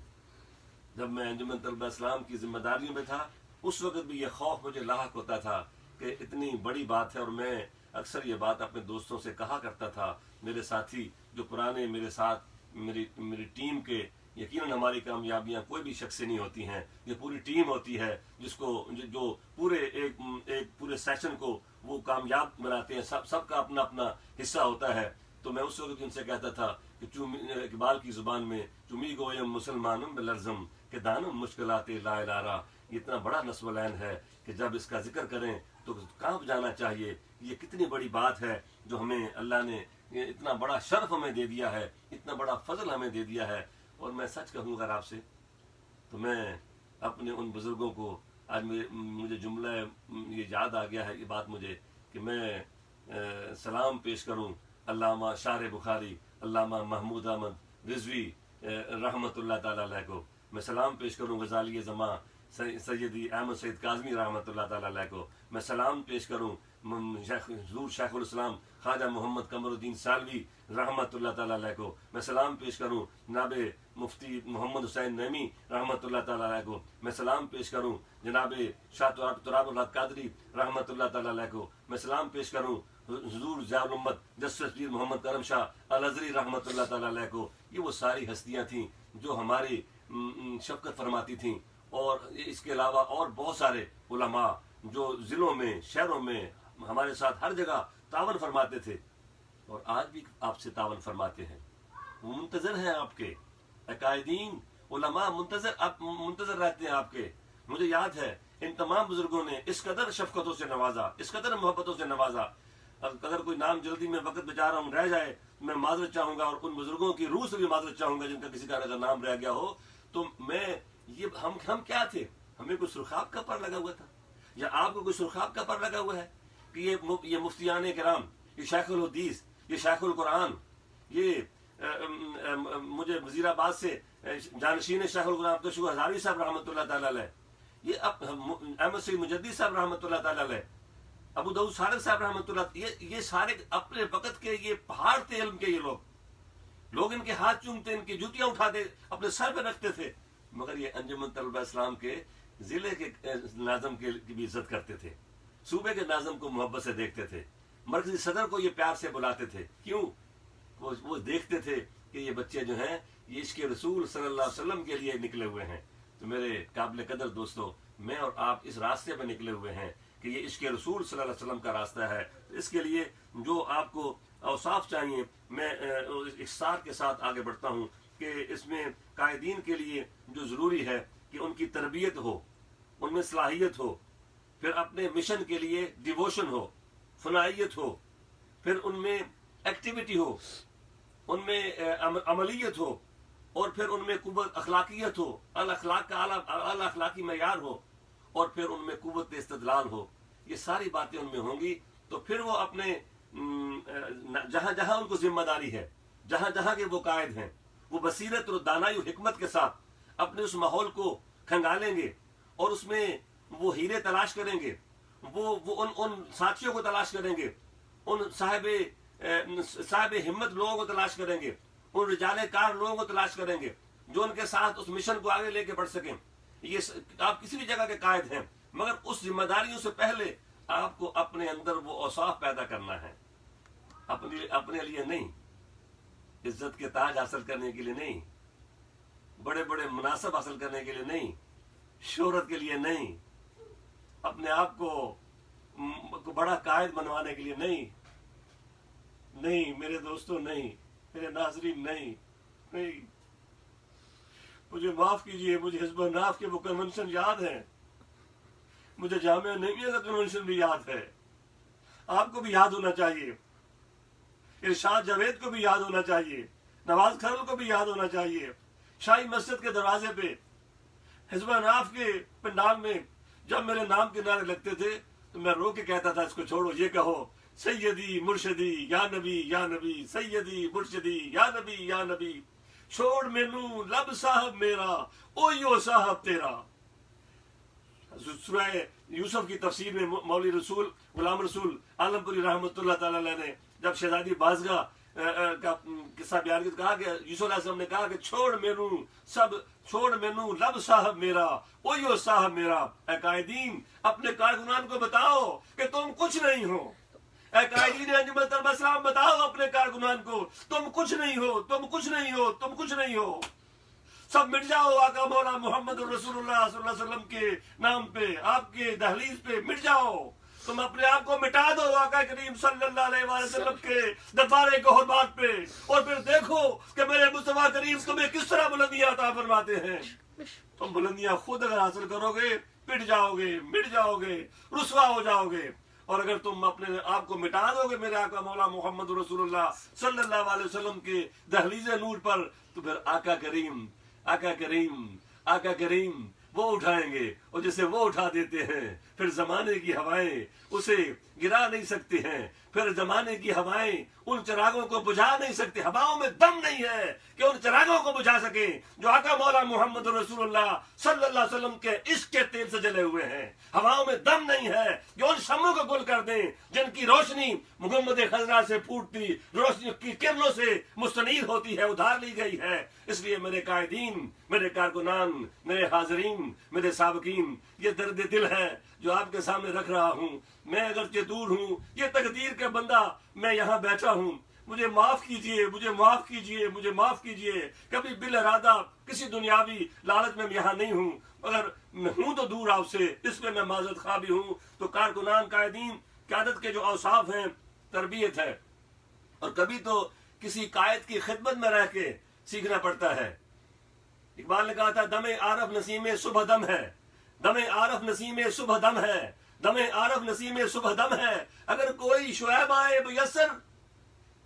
S1: جب میں انجمن طلبہ اسلام کی ذمہ داریوں میں تھا اس وقت بھی یہ خوف مجھے لاحق ہوتا تھا کہ اتنی بڑی بات ہے، اور میں اکثر یہ بات اپنے دوستوں سے کہا کرتا تھا، میرے ساتھی جو پرانے میرے ساتھ میری ٹیم کے، یقیناً ہماری کامیابیاں کوئی بھی شخص سے نہیں ہوتی ہیں، یہ پوری ٹیم ہوتی ہے جس کو جو پورے ایک پورے سیشن کو وہ کامیاب بناتے ہیں، سب کا اپنا اپنا حصہ ہوتا ہے۔ تو میں اس وقت ان سے کہتا تھا کہ اقبال کی زبان میں چمی گویم مسلمانم بلرزم کہ دانم مشکلات لا الارا، یہ اتنا بڑا نصب العین ہے کہ جب اس کا ذکر کریں تو کہاں جانا چاہیے۔ یہ کتنی بڑی بات ہے جو ہمیں اللہ نے اتنا بڑا شرف ہمیں دے دیا ہے، اتنا بڑا فضل ہمیں دے دیا ہے۔ اور میں سچ کہوں اگر آپ سے تو میں اپنے ان بزرگوں کو آج مجھے جملہ یہ یاد آ گیا ہے، یہ بات مجھے کہ میں سلام پیش کروں علامہ شارح بخاری علامہ محمود احمد رضوی رحمۃ اللہ تعالیٰ علیہ کو، میں سلام پیش کروں غزالی زماں سیدی احمد سعید کاظمی رحمۃ اللہ تعالیٰ علیہ کو، میں سلام پیش کروں حضور شیخ الاسلام خواجہ محمد قمر الدین سالوی رحمۃ اللہ تعالیٰ علیہ کو، میں سلام پیش کروں جناب مفتی محمد حسین نعیمی رحمۃ اللہ تعالیٰ علیہ کو، میں سلام پیش کروں جناب شاہ تراب الحق قادری رحمۃ اللہ تعالیٰ علیہ کو، میں سلام پیش کروں حضور ضیاء الامت جسٹس پیر محمد کرم شاہ الازہری رحمۃ اللہ تعالیٰ علیہ کو۔ یہ وہ ساری ہستیاں تھیں جو ہماری شفقت فرماتی تھیں، اور اس کے علاوہ اور بہت سارے علماء جو ضلعوں میں شہروں میں ہمارے ساتھ ہر جگہ تعاون فرماتے تھے، اور آج بھی آپ سے تعاون فرماتے ہیں۔ وہ منتظر ہیں آپ کے قائدین علماء، منتظر رہتے ہیں آپ کے۔ مجھے یاد ہے ان تمام بزرگوں نے اس قدر شفقتوں سے نوازا، اس قدر محبتوں سے نوازا۔ اگر کوئی نام جلدی میں وقت بچا رہا ہوں رہ جائے میں معذرت چاہوں گا، اور ان بزرگوں کی روح سے بھی معذرت چاہوں گا جن کا کسی کا اگر نام رہ گیا ہو۔ تو میں ہم کیا تھے؟ ہمیں کوئی سرخاب کا پر لگا ہوا تھا، یا آپ کو کوئی سرخاب کا پر لگا ہوا ہے کہ یہ مفتیان کرام، یہ شیخ الحدیث، یہ شیخ القرآن، یہ مجھے وزیر آباد سے جانشین شیخ القرآن عبدالشکور ہزاروی صاحب رحمۃ اللہ تعالیٰ علیہ، یہ احمد سعید مجدی صاحب رحمۃ اللہ تعالیٰ علیہ، ابو داؤد صادق صاحب رحمۃ اللہ، یہ سارے اپنے وقت کے یہ پہاڑ تھے علم کے۔ یہ لوگ ان کے ہاتھ چومتے، ان کی جوتیاں اٹھاتے، اپنے سر پہ رکھتے تھے، مگر یہ انجمن طلبہ اسلام کے ضلع کے ناظم کی بھی عزت کرتے تھے، صوبے کے ناظم کو محبت سے دیکھتے تھے، مرکزی صدر کو یہ پیار سے بلاتے تھے۔ کیوں؟ وہ دیکھتے تھے کہ یہ بچے جو ہیں یہ عشق رسول صلی اللہ علیہ وسلم کے لیے نکلے ہوئے ہیں۔ تو میرے قابل قدر دوستو، میں اور آپ اس راستے پہ نکلے ہوئے ہیں کہ یہ عشق رسول صلی اللہ علیہ وسلم کا راستہ ہے۔ اس کے لیے جو آپ کو اوصاف چاہیے، میں اختصار کے ساتھ آگے بڑھتا ہوں کہ اس میں قائدین کے لیے جو ضروری ہے کہ ان کی تربیت ہو، ان میں صلاحیت ہو، پھر اپنے مشن کے لیے ڈیووشن ہو، فنائیت ہو، پھر ان میں ایکٹیویٹی ہو، ان میں عملیت ہو، اور پھر ان میں قوت اخلاقیت ہو، الاخلاق کا اعلیٰ اخلاقی معیار ہو، اور پھر ان میں قوت استدلال ہو۔ یہ ساری باتیں ان میں ہوں گی تو پھر وہ اپنے جہاں جہاں ان کو ذمہ داری ہے، جہاں جہاں کے وہ قائد ہیں، وہ بصیرت اور دانائی و حکمت کے ساتھ اپنے اس ماحول کو کھنگالیں گے، اور اس میں وہ ہیرے تلاش کریں گے، وہ ان ساتھیوں کو تلاش کریں گے، ان صاحب ہمت لوگوں کو تلاش کریں گے، ان رجال کار لوگوں کو تلاش کریں گے جو ان کے ساتھ اس مشن کو آگے لے کے بڑھ سکیں۔ یہ آپ کسی بھی جگہ کے قائد ہیں، مگر اس ذمہ داریوں سے پہلے آپ کو اپنے اندر وہ اوصاف پیدا کرنا ہے، اپنے لیے نہیں، عزت کے تاج حاصل کرنے کے لیے نہیں، بڑے بڑے مناصب حاصل کرنے کے لیے نہیں، شہرت کے لیے نہیں، اپنے آپ کو بڑا قائد بنوانے کے لیے نہیں، میرے دوستوں نہیں، میرے ناظرین نہیں۔ مجھے معاف کیجئے، مجھے حزب الناف کے وہ کنونشن یاد ہیں، مجھے جامعہ نعیمیہ کا کنونشن بھی یاد ہے، آپ کو بھی یاد ہونا چاہیے، ارشاد جاوید کو بھی یاد ہونا چاہیے، نواز کھرل کو بھی یاد ہونا چاہیے۔ شاہی مسجد کے دروازے پہ حزب الناف کے پنڈال میں جب میرے نام کے نعرے لگتے تھے تو میں رو کے کہتا تھا اس کو چھوڑو، یہ کہو سیدی مرشدی یا نبی یا نبی، سیدی مرشدی یا نبی یا نبی، چھوڑ مینوں لب صاحب میرا اویو صاحب تیرا۔ سورہ یوسف کی تفسیر میں مولوی رسول غلام رسول عالم پوری رحمۃ اللہ تعالی علیہ نے جب شہزادی بازگاہ کا قصہ بیان کیا، کہا کہ یوسف علیہ السلام نے کہا کہ چھوڑ مینوں لب صاحب میرا اویو صاحب میرا، اے قائدین اپنے کارکنان کو بتاؤ کہ تم کچھ نہیں ہو، اے قائدین انجمن طلبہ اسلام بتاؤ اپنے کارکنان کو تم کچھ نہیں ہو، تم کچھ نہیں ہو، تم کچھ نہیں ہو، سب مٹ جاؤ آقا مولا محمد رسول اللہ صلی اللہ علیہ وسلم کے نام پہ، آپ کے دہلیز پہ مٹ جاؤ، تم اپنے آپ کو مٹا دو آقا کریم صلی اللہ علیہ وسلم کے دربار قربات پہ، اور پھر دیکھو کہ میرے مصطفیٰ کریم تمہیں کس طرح بلندیاں عطا فرماتے ہیں۔ تم بلندیاں خود اگر حاصل کرو گے پٹ جاؤ گے، مٹ جاؤ گے، رسوا ہو جاؤ گے، اور اگر تم اپنے آپ کو مٹا دو گے میرے آقا مولا محمد رسول اللہ صلی اللہ علیہ وسلم کے دہلیز نور پر، تو پھر آقا کریم وہ اٹھائیں گے، اور جسے وہ اٹھا دیتے ہیں پھر زمانے کی ہوائیں اسے گرا نہیں سکتی ہیں، پھر زمانے کی ہوائیں ان چراغوں کو بجھا نہیں سکتی، ہواؤں میں دم نہیں ہے کہ ان چراغوں کو بجھا سکیں جو آقا مولا محمد رسول اللہ صلی اللہ علیہ وسلم کے عشق کے تیل سے جلے ہوئے ہیں، ہواؤں میں دم نہیں ہے کہ ان شمعوں کو گل کر دیں جن کی روشنی محمد خضرا سے پھوٹتی روشنی کی کرنوں سے مستنیر ہوتی ہے، ادھار لی گئی ہے۔ اس لیے میرے قائدین، میرے کارکنان، میرے حاضرین، میرے سابقین، یہ درد دل ہے جو آپ کے سامنے رکھ رہا ہوں۔ میں اگرچہ دور ہوں، یہ تقدیر کا بندہ میں یہاں بیٹھا ہوں، مجھے معاف کیجئے، مجھے معاف کیجئے، مجھے معاف کیجئے، کبھی بل ارادہ کسی دنیاوی لالچ میں یہاں نہیں ہوں، اگر میں ہوں تو دور آپ سے، اس میں معذرت خواہ بھی ہوں۔ تو کارکنان، قائدین، قیادت کے جو اوصاف ہیں، تربیت ہے، اور کبھی تو کسی قائد کی خدمت میں رہ کے سیکھنا پڑتا ہے۔ اقبال نے کہا تھا دم عارف نسیم صبح دم ہے، دم عارف نسیم صبح دم ہے، دم عارف نسیم صبح دم ہے، اگر کوئی شعیب آئے میسر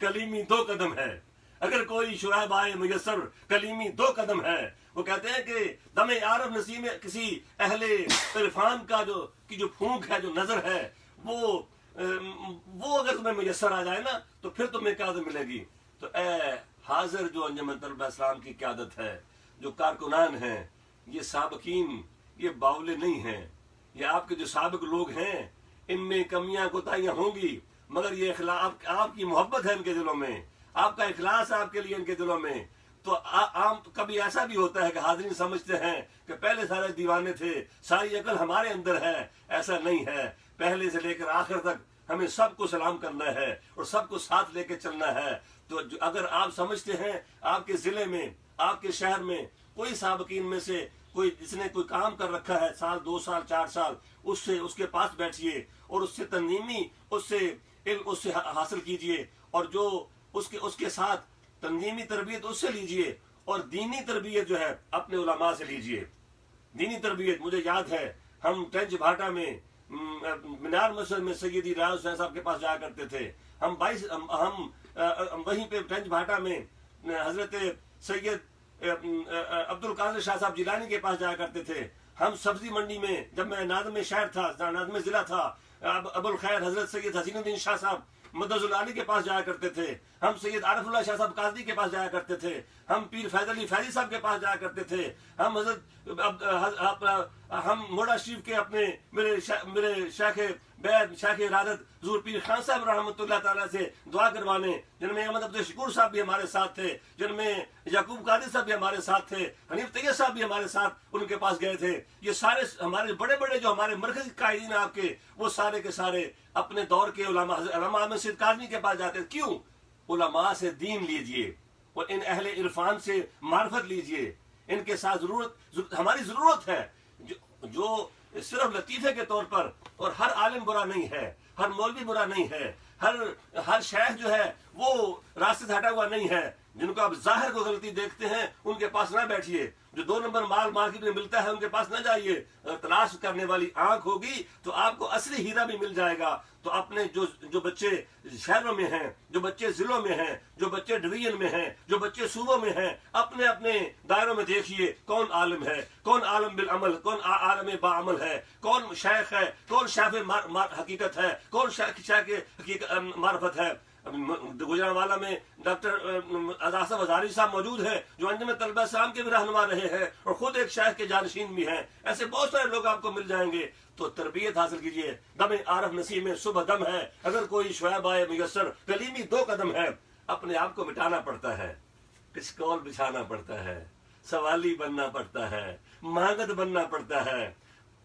S1: کلیمی 2 قدم ہے، اگر کوئی شعیب آئے میسر کلیمی 2 قدم ہے۔ وہ کہتے ہیں کہ دم عارف نسیم کسی اہل عرفان کا جو پھونک ہے، جو نظر ہے، وہ اگر تمہیں میسر آ جائے نا تو پھر تمہیں قیادت ملے گی۔ تو اے حاضر جو انجمن طلبہ اسلام کی قیادت ہے، جو کارکنان ہیں، یہ سابقین، یہ باولے نہیں ہیں، یہ آپ کے جو سابق لوگ ہیں، ان میں کمیاں کوتاہیاں ہوں گی، مگر یہ اخلاق آپ کی محبت ہے ان کے دلوں میں، آپ کا اخلاص ہے آپ کے لیے ان کے دلوں میں۔ تو عام کبھی ایسا بھی ہوتا ہے کہ حاضرین سمجھتے ہیں کہ پہلے سارے دیوانے تھے، ساری عقل ہمارے اندر ہے، ایسا نہیں ہے۔ پہلے سے لے کر آخر تک ہمیں سب کو سلام کرنا ہے اور سب کو ساتھ لے کے چلنا ہے۔ تو اگر آپ سمجھتے ہیں آپ کے ضلع میں، آپ کے شہر میں کوئی سابقین میں سے کوئی جس نے کوئی کام کر رکھا ہے، 1 سال 2 سال 4 سال، اس کے پاس بیٹھیے اور اس سے تنظیمی اس سے حاصل کیجئے، اور جو اس کے ساتھ تنظیمی تربیت اس سے لیجئے، اور دینی تربیت جو ہے اپنے علماء سے لیجئے۔ دینی تربیت مجھے یاد ہے، ہم ٹنچ بھاٹا میں مینار مسجد میں سیدی ریاض حسین صاحب کے پاس جایا کرتے تھے۔ ہم وہیں پہ ٹنچ بھاٹا میں حضرت سید عبد القادر شاہ صاحب جیلانی کے پاس جایا کرتے تھے۔ ہم سبزی منڈی میں، جب میں ناظم شہر تھا، ناظم ضلع تھا، ابو الخیر حضرت سید حسین الدین شاہ صاحب مدرس العالی کے پاس جایا کرتے تے، ہم سید عارف اللہ شاہ صاحب قاضی کے پاس جایا کرتے تھے، ہم پیر فیض علی فیضی صاحب کے پاس جایا کرتے تھے، ہم موڑا شریف کے اپنے میرے شیخ بیت شیخ ارادت حضور پیر خان صاحب رحمۃ اللہ تعالیٰ سے دعا کروانے، جن میں احمد عبد الشکور صاحب بھی ہمارے ساتھ تھے، جن میں یعقوب قادری صاحب بھی ہمارے ساتھ تھے، حنیف طیب صاحب بھی ہمارے ساتھ ان کے پاس گئے تھے۔ یہ سارے ہمارے بڑے بڑے جو ہمارے مرکزی قائدین آپ کے، وہ سارے کے سارے اپنے دور کے علماء احمد سید کاظمی کے پاس جاتے۔ کیوں؟ علماء سے دین لیجئے اور ان اہل عرفان سے معرفت لیجئے، ان کے ساتھ ہماری ضرورت ہے، جو صرف لطیفے کے طور پر، اور ہر عالم برا نہیں ہے، ہر مولوی برا نہیں ہے، ہر شیخ جو ہے وہ راستے سے ہٹا ہوا نہیں ہے۔ جن کو آپ ظاہر کو غلطی دیکھتے ہیں ان کے پاس نہ بیٹھیے، جو 2 نمبر مال مارکیٹ میں ملتا ہے ان کے پاس نہ جائیے۔ اگر تلاش کرنے والی آنکھ ہوگی تو آپ کو اصلی ہیرا بھی مل جائے گا۔ تو اپنے جو بچے شہروں میں ہیں، جو بچے ضلعوں میں ہیں، جو بچے ڈویژن میں ہیں، جو بچے صوبوں میں ہیں، اپنے اپنے دائروں میں دیکھیے کون عالم ہے، کون عالم بالعمل، کون عالم باعمل ہے، کون شیخ ہے، کون شیخ حقیقت ہے، کون شیخ معرفت ہے۔ گجرانوالا میں ڈاکٹر آصف ہزاری صاحب موجود ہیں، جو انجمن طلبہ اسلام کے بھی رہنما رہے ہیں اور خود ایک شیخ کے جانشین بھی ہیں۔ ایسے بہت سارے لوگ آپ کو مل جائیں گے۔ تو تربیت حاصل کیجئے۔ دم عارف نسیم صبح دم ہے، اگر کوئی شعیب آئے میسر کلیمی 2 قدم ہے۔ اپنے آپ کو مٹانا پڑتا ہے، کچکول بچھانا پڑتا ہے، سوالی بننا پڑتا ہے، مانگت بننا پڑتا ہے،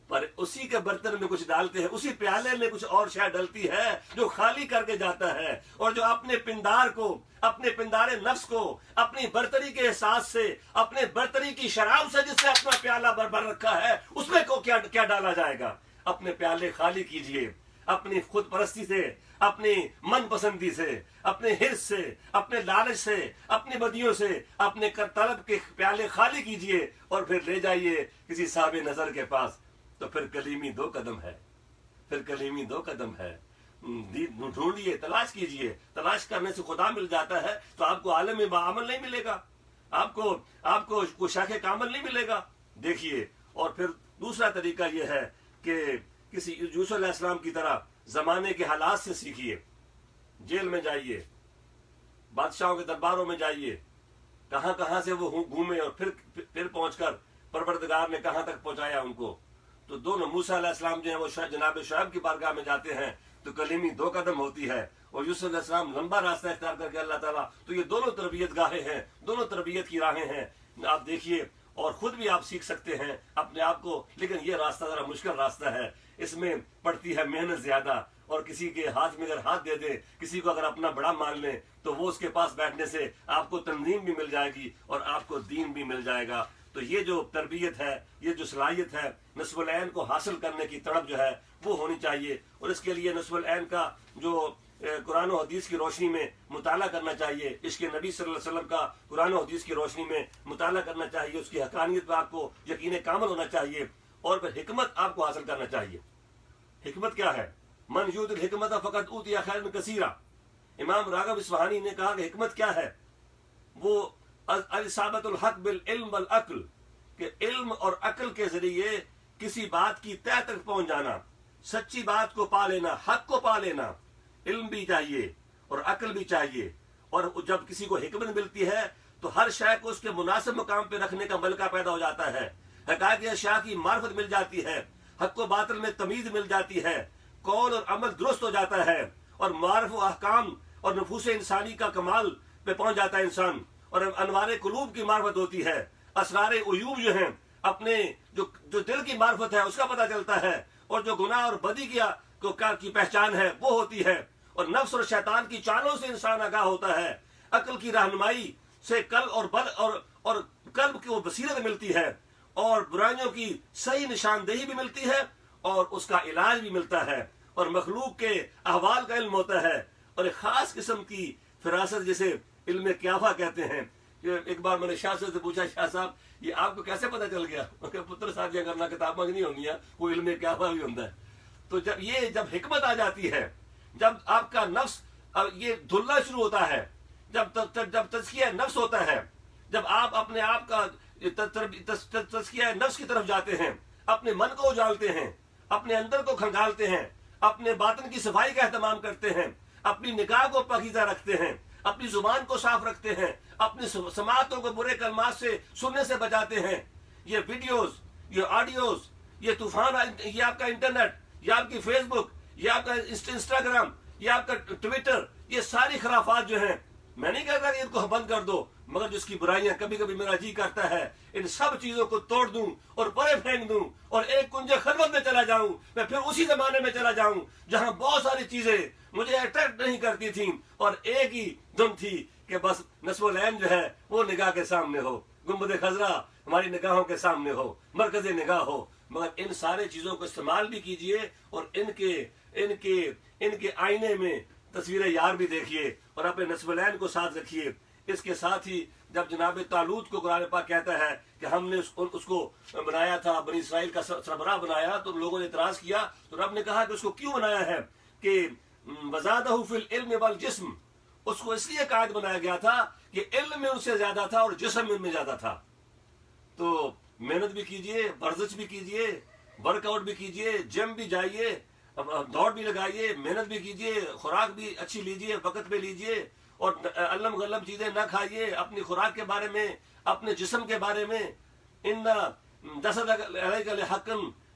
S1: پر اسی کے برتن میں کچھ ڈالتے ہیں، اسی پیالے میں کچھ اور شے ڈلتی ہے جو خالی کر کے جاتا ہے، اور جو اپنے پندار کو، اپنے پندار نفس کو، اپنی برتری کے احساس سے، اپنے برتری کی شراب سے جس سے اپنا پیالہ بھر رکھا ہے، اس میں کو کیا ڈالا جائے گا؟ اپنے پیالے خالی کیجئے، اپنی خود پرستی سے، اپنی من پسندی سے، اپنے حرص سے، اپنے لالچ سے، اپنی بدیوں سے اپنے طلب کے پیالے خالی کیجئے، اور پھر لے جائیے کسی صاحب نظر کے پاس، تو پھر کلیمی 2 قدم ہے، پھر کلیمی 2 قدم ہے۔ ڈھونڈیے، تلاش کیجئے، تلاش کرنے سے خدا مل جاتا ہے تو آپ کو عالم بعمل نہیں ملے گا، آپ کو شاخ کامل نہیں ملے گا۔ دیکھیے، اور پھر دوسرا طریقہ یہ ہے کہ کسی یوسف علیہ السلام کی طرح زمانے کے حالات سے سیکھیے، جیل میں جائیے، بادشاہوں کے درباروں میں جائیے، کہاں کہاں سے وہ گھومے، اور پھر پہنچ کر پروردگار نے کہاں تک پہنچایا ان کو۔ تو دونوں موسیٰ علیہ السلام جو ہیں وہ جناب شعیب کی بارگاہ میں جاتے ہیں تو کلیمی 2 قدم ہوتی ہے، اور یوسف علیہ السلام لمبا راستہ اختیار کر کے اللہ تعالیٰ، تو یہ دونوں تربیت گاہیں ہیں، دونوں تربیت کی راہیں ہیں۔ آپ دیکھیے، اور خود بھی آپ سیکھ سکتے ہیں اپنے آپ کو، لیکن یہ راستہ ذرا مشکل راستہ ہے، اس میں پڑتی ہے محنت زیادہ، اور کسی کے ہاتھ میں اگر ہاتھ دے دیں، کسی کو اگر اپنا بڑا مان لیں، تو وہ اس کے پاس بیٹھنے سے آپ کو تنظیم بھی مل جائے گی اور آپ کو دین بھی مل جائے گا۔ تو یہ جو تربیت ہے، یہ جو صلاحیت ہے، نصب العین کو حاصل کرنے کی تڑپ جو ہے وہ ہونی چاہیے، اور اس کے لیے نصب العین کا جو قرآن و حدیث کی روشنی میں مطالعہ کرنا چاہیے، عشق نبی صلی اللہ علیہ وسلم کا قرآن و حدیث کی روشنی میں مطالعہ کرنا چاہیے، اس کی حقانیت پر آپ کو یقین کامل ہونا چاہیے، اور پھر حکمت آپ کو حاصل کرنا چاہیے۔ حکمت کیا ہے؟ من یؤت الحکمت فقد اوتی خیرا کثیرا۔ امام راغب اصفہانی نے کہا کہ حکمت کیا ہے؟ وہ اصابت الحق بالعلم والعقل، کہ علم اور عقل کے ذریعے کسی بات کی تہ تک پہنچ جانا، سچی بات کو پا لینا، حق کو پا لینا۔ علم بھی چاہیے اور عقل بھی چاہیے، اور جب کسی کو حکمت ملتی ہے تو ہر شے کو اس کے مناسب مقام پہ رکھنے کا ملکہ پیدا ہو جاتا ہے، حقائق اشیاء کی معرفت مل جاتی ہے، حق و باطل میں تمیز مل جاتی ہے، قول اور عمل درست ہو جاتا ہے، اور معرف و احکام اور نفوس انسانی کا کمال پہ پہنچ جاتا ہے انسان، اور انوار قلوب کی معرفت ہوتی ہے، اسرار عیوب جو ہیں، اپنے جو دل کی معرفت ہے اس کا پتہ چلتا ہے، اور جو گناہ اور بدی کی پہچان ہے وہ ہوتی ہے، اور نفس اور شیطان کی چالوں سے انسان آگاہ ہوتا ہے، عقل کی رہنمائی سے اور قلب کی وہ بصیرت ملتی ہے، اور برائیوں کی صحیح نشاندہی بھی ملتی ہے، اور اس کا علاج بھی ملتا ہے، اور مخلوق کے احوال کا علم ہوتا ہے، اور ایک خاص قسم کی فراست جسے علم قیافہ کہتے ہیں۔ ایک بار میں نے شاہ صاحب سے پوچھا، شاہ صاحب یہ آپ کو کیسے پتہ چل گیا؟ پتر ساتھیاں کرنا کتابیں نہیں ہونی، وہ علم قیافہ بھی ہوتا ہے۔ تو جب حکمت آ جاتی ہے، جب آپ کا نفس یہ دھلنا شروع ہوتا ہے، جب تزکیہ نفس ہوتا ہے، جب آپ اپنے آپ کا تزکیہ نفس کی طرف جاتے ہیں، اپنے من کو اجالتے ہیں، اپنے اندر کو کھنگالتے ہیں، اپنے باطن کی صفائی کا اہتمام کرتے ہیں، اپنی نگاہ کو پاکیزہ رکھتے ہیں، اپنی زبان کو صاف رکھتے ہیں، اپنی سماعتوں کو برے کلمات سے سننے سے بچاتے ہیں۔ یہ ویڈیوز، یہ آڈیوز، یہ طوفان، یہ آپ کا انٹرنیٹ، یہ آپ کی فیس بک، یہ آپ کا انسٹاگرام، یہ آپ کا ٹویٹر، یہ ساری خرافات جو ہیں، میں نہیں کہتا کہ ان کو بند کر دو، مگر جس کی برائیاں کبھی کبھی میرا جی کرتا ہے ان سب چیزوں کو توڑ دوں اور پرے پھینک دوں، اور ایک کنج خلوت میں چلا جاؤں، میں پھر اسی زمانے میں چلا جاؤں جہاں بہت ساری چیزیں مجھے اٹریکٹ نہیں کرتی تھیں، اور ایک ہی دم تھی کہ بس نصب العین جو ہے وہ نگاہ کے سامنے ہو، گنبد خضرا ہماری نگاہوں کے سامنے ہو، مرکز نگاہ ہو۔ مگر ان سارے چیزوں کو استعمال بھی کیجئے، اور ان کے آئینے میں تصویر یار بھی دیکھیے، اور اپنے نصب العین کو ساتھ رکھیے۔ اس کے ساتھ ہی جب جناب طالوت کو قرآن پاک کہتا ہے کہ ہم نے اس کو بنایا تھا، بنی اسرائیل کا سربراہ بنایا، تو لوگوں نے اعتراض کیا، تو رب نے کہا کہ اس کو کیوں بنایا ہے کہ وزادہ فی العلم والجسم، اس کو اس لیے قائد بنایا گیا تھا کہ علم میں ان سے زیادہ تھا اور جسم ان میں زیادہ تھا۔ تو محنت بھی کیجئے، ورزش بھی کیجئے، ورک آؤٹ بھی کیجئے، جم بھی جائیے، دوڑ بھی لگائیے، محنت بھی کیجئے، خوراک بھی اچھی لیجئے، وقت پہ لیجئے، اور علم غلم چیزیں نہ کھائیے، اپنی خوراک کے بارے میں، اپنے جسم کے بارے میں۔ ان جسد علیک الحق،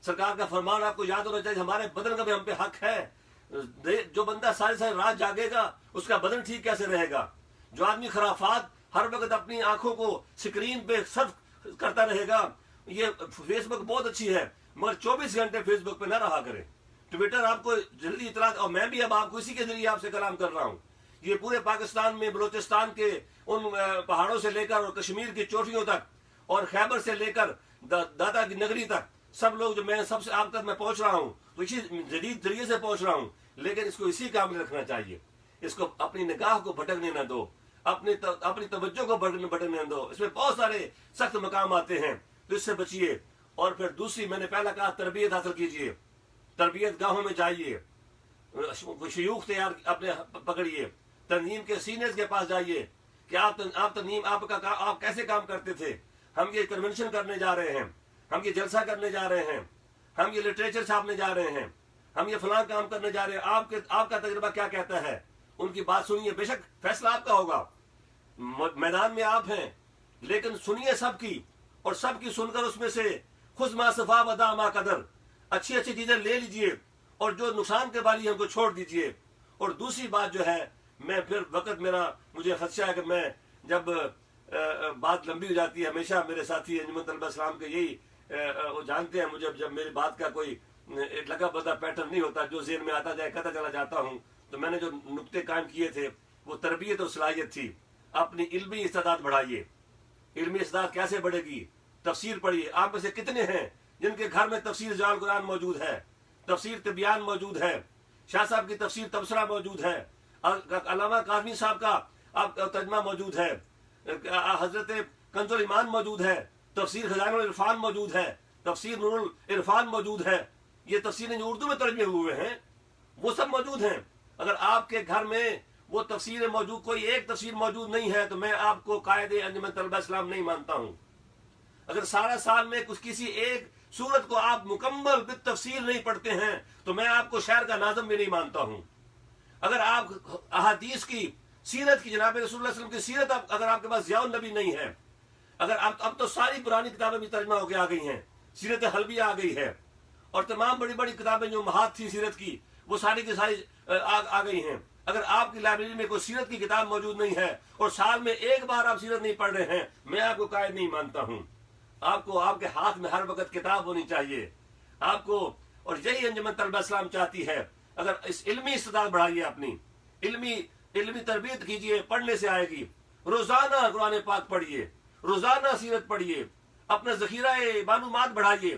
S1: سرکار کا فرمان آپ کو یاد ہونا چاہیے، ہمارے بدن کا بھی ہم پہ حق ہے۔ جو بندہ ساری رات جاگے گا اس کا بدن ٹھیک کیسے رہے گا؟ جو آدمی خرافات ہر وقت اپنی آنکھوں کو اسکرین پہ صرف کرتا رہے گا. یہ فیس بک بہت اچھی ہے مگر 24 گھنٹے فیس بک پہ نہ رہا کرے. ٹویٹر آپ کو جلدی اطلاع، اور میں بھی اب آپ کو اسی کے ذریعے آپ سے کلام کر رہا ہوں. یہ پورے پاکستان میں بلوچستان کے ان پہاڑوں سے لے کر اور کشمیر کی چوٹیوں تک اور خیبر سے لے کر داتا کی نگری تک سب لوگ جو میں سب سے آپ تک میں پہنچ رہا ہوں تو اسی جدید ذریعے سے پہنچ رہا ہوں. لیکن اس کو اسی کام میں رکھنا چاہیے. اس کو اپنی نگاہ کو بھٹکنے نہ دو، اپنی توجہ کو بھٹکنے نہ دو. اس میں بہت سارے سخت مقام آتے ہیں تو اس سے بچیے. اور پھر دوسری میں نے پہلا کہا تربیت حاصل کیجیے. تربیت گاہوں میں جائیے، شیوخ تیار اپنے پکڑیے، تنظیم کے سینئرز کے پاس جائیے کہ آپ تنظیم آپ کیسے کام کرتے تھے. ہم یہ کنونشن کرنے جا رہے ہیں، ہم یہ جلسہ کرنے جا رہے ہیں، ہم یہ لٹریچر چھاپنے جا رہے ہیں، ہم یہ فلاں کام کرنے جا رہے ہیں. آپ کا تجربہ کیا کہتا ہے؟ ان کی بات سنیے. بے شک فیصلہ آپ کا ہوگا، میدان میں آپ ہیں، لیکن سنیے سب کی، اور سب کی سن کر اس میں سے خذ ما صفا ودا ما قدر، اچھی اچھی چیزیں لے لیجئے اور جو نقصان کے والی ہے ان کو چھوڑ دیجئے. اور دوسری بات جو ہے، میں پھر وقت مجھے خدشہ ہے کہ میں جب بات لمبی ہو جاتی ہے، ہمیشہ میرے ساتھی انجمن طلبہ اسلام کے یہی وہ جانتے ہیں مجھے، جب میری بات کا کوئی لگا پتا پیٹرن نہیں ہوتا، جو ذہن میں آتا جائے کہتا چلا جاتا ہوں. تو میں نے جو نقطے قائم کیے تھے وہ تربیت اور صلاحیت تھی. اپنی علمی استعداد بڑھائیے. علمی استعداد کیسے بڑھے گی؟ تفسیر پڑھیے. آپ میں سے کتنے ہیں جن کے گھر میں تفسیر جوال قرآن موجود ہے، تفسیر تبیان موجود ہے، شاہ صاحب کی تفسیر تبصرہ موجود ہے، علامہ کاظمی صاحب کا ترجمہ موجود ہے، حضرت کنز الایمان موجود ہے، تفسیر خزائن العرفان موجود ہے، تفسیر نور العرفان موجود ہے. یہ تفسیریں جو اردو میں ترجمے ہوئے ہیں وہ سب موجود ہیں. اگر آپ کے گھر میں وہ تفسیر موجود، کوئی ایک تفسیر موجود نہیں ہے، تو میں آپ کو قائد انجمن طلبہ اسلام نہیں مانتا ہوں. اگر سارا سال میں کسی ایک سورت کو آپ مکمل بالتفصیل نہیں پڑھتے ہیں تو میں آپ کو شعر کا ناظم بھی نہیں مانتا ہوں. اگر آپ احادیث کی، سیرت کی، جناب رسول اللہ علیہ وسلم کی سیرت اگر آپ کے پاس ضیاء النبی نہیں ہے، اگر اب تو ساری پرانی کتابیں بھی ترجمہ ہو کے آ گئی ہیں، سیرت حلبیہ آ گئی ہے، اور تمام بڑی بڑی کتابیں جو مہات تھی سیرت کی وہ ساری کی ساری آ گئی ہیں. اگر آپ کی لائبریری میں کوئی سیرت کی کتاب موجود نہیں ہے اور سال میں ایک بار آپ سیرت نہیں پڑھ رہے ہیں، میں آپ کو قائد نہیں مانتا ہوں. آپ کو آپ کے ہاتھ میں ہر وقت کتاب ہونی چاہیے آپ کو. اور یہی انجمن طلبہ اسلام چاہتی ہے. اگر اس علمی استعداد بڑھائیے، اپنی علمی تربیت کیجیے، پڑھنے سے آئے گی. روزانہ قرآن پاک پڑھیے، روزانہ سیرت پڑھیے، اپنا ذخیرہ معلومات بڑھائیے.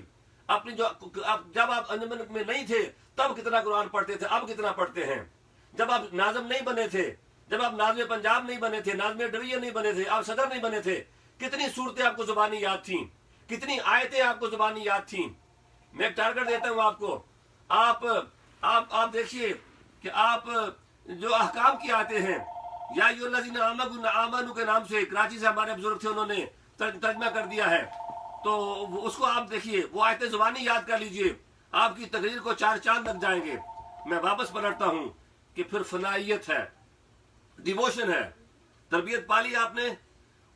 S1: جب آپ انجمن میں نہیں تھے تب کتنا قرآن پڑھتے تھے، اب کتنا پڑھتے ہیں. جب آپ ناظم نہیں بنے تھے، جب آپ ناظم پنجاب نہیں بنے تھے، ناظم ڈریا نہیں بنے تھے، آپ صدر نہیں بنے تھے، کتنی صورتیں آپ کو زبانی یاد تھیں، کتنی آیتیں آپ کو زبانی یاد تھیں. میں ایک ٹارگٹ دیتا ہوں آپ کو. آپ دیکھیے کہ آپ جو احکام کی آتے ہیں، یا ایھا الذین آمنوا کے نام سے کراچی سے ہمارے بزرگ تھے، انہوں نے ترجمہ کر دیا ہے، تو اس کو آپ دیکھیے، وہ آیتیں زبانی یاد کر لیجئے، آپ کی تقریر کو 4 چاند لگ جائیں گے. میں واپس پلٹتا ہوں کہ پھر فنائیت ہے، ڈیووشن ہے. تربیت پالی آپ نے،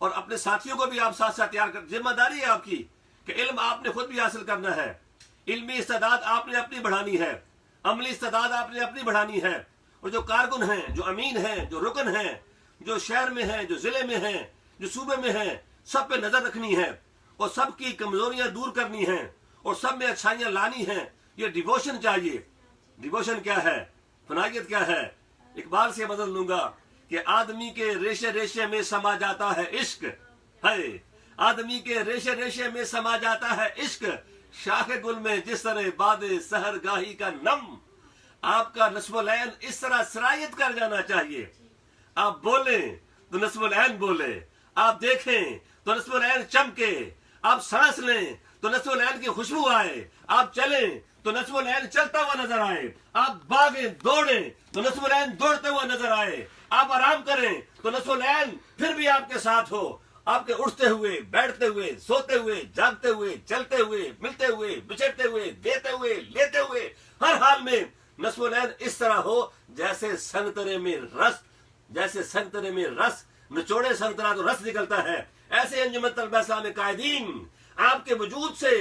S1: اور اپنے ساتھیوں کو بھی آپ ساتھ ساتھ تیار کر. ذمہ داری ہے آپ کی کہ علم آپ نے خود بھی حاصل کرنا ہے، علمی استعداد آپ نے اپنی بڑھانی ہے، عملی استعداد آپ نے اپنی بڑھانی ہے. اور جو کارکن ہیں، جو امین ہیں، جو رکن ہیں، جو شہر میں ہیں، جو ضلع میں ہیں، جو صوبے میں ہیں، سب پہ نظر رکھنی ہے اور سب کی کمزوریاں دور کرنی ہیں اور سب میں اچھائیاں لانی ہیں. یہ ڈیووشن چاہیے. ڈیووشن کیا ہے؟ فنائیت کیا ہے؟ اقبال سے بدل لوں گا کہ آدمی کے ریشے ریشے میں سما جاتا ہے عشق ہے، آدمی کے ریشے ریشے میں سما جاتا ہے عشق، شاخ گل میں جس طرح باد سحر گاہی کا نم. آپ کا نصب العین اس طرح سرایت کر جانا چاہیے. آپ بولیں تو نصب العین بولے، آپ دیکھیں تو نصب العین چمکے، آپ سانس لیں تو نصب العین کی خوشبو آئے، آپ چلیں تو نصب العین چلتا ہوا نظر آئے، آپ بھاگیں دوڑیں تو نصب العین دوڑتے ہوا نظر آئے، آپ آرام کریں تو نصب العین پھر بھی آپ کے ساتھ ہو، آپ کے اٹھتے ہوئے، بیٹھتے ہوئے، سوتے ہوئے، جاگتے ہوئے، چلتے ہوئے، ملتے ہوئے، بچھڑتے ہوئے، دیتے ہوئے، لیتے ہوئے، ہر حال میں نصب العین اس طرح ہو جیسے سنترے میں رس نچوڑے سنترا تو رس نکلتا ہے. ایسے انجمن طلبہ اسلام قائدین آپ کے وجود سے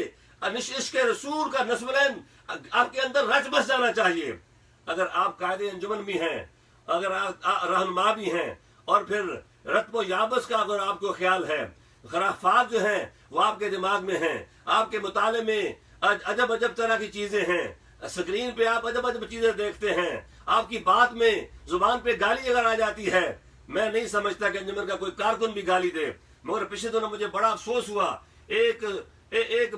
S1: عشق رسول کا نصب العین آپ کے اندر رچ بس جانا چاہیے. اگر آپ قائد انجمن بھی ہیں، اگر آپ رہنما بھی ہیں اور پھر رتب و یابس کا اگر آپ کو خیال ہے، خرافات جو ہیں وہ آپ کے دماغ میں ہیں، آپ کے مطالعے میں عجب عجب طرح کی چیزیں ہیں، اسکرین پہ آپ عجب عجب چیزیں دیکھتے ہیں، آپ کی بات میں زبان پہ گالی اگر آ جاتی ہے، میں نہیں سمجھتا کہ انجمن کا کوئی کارکن بھی گالی دے، مگر پچھلے دنوں مجھے بڑا افسوس ہوا، ایک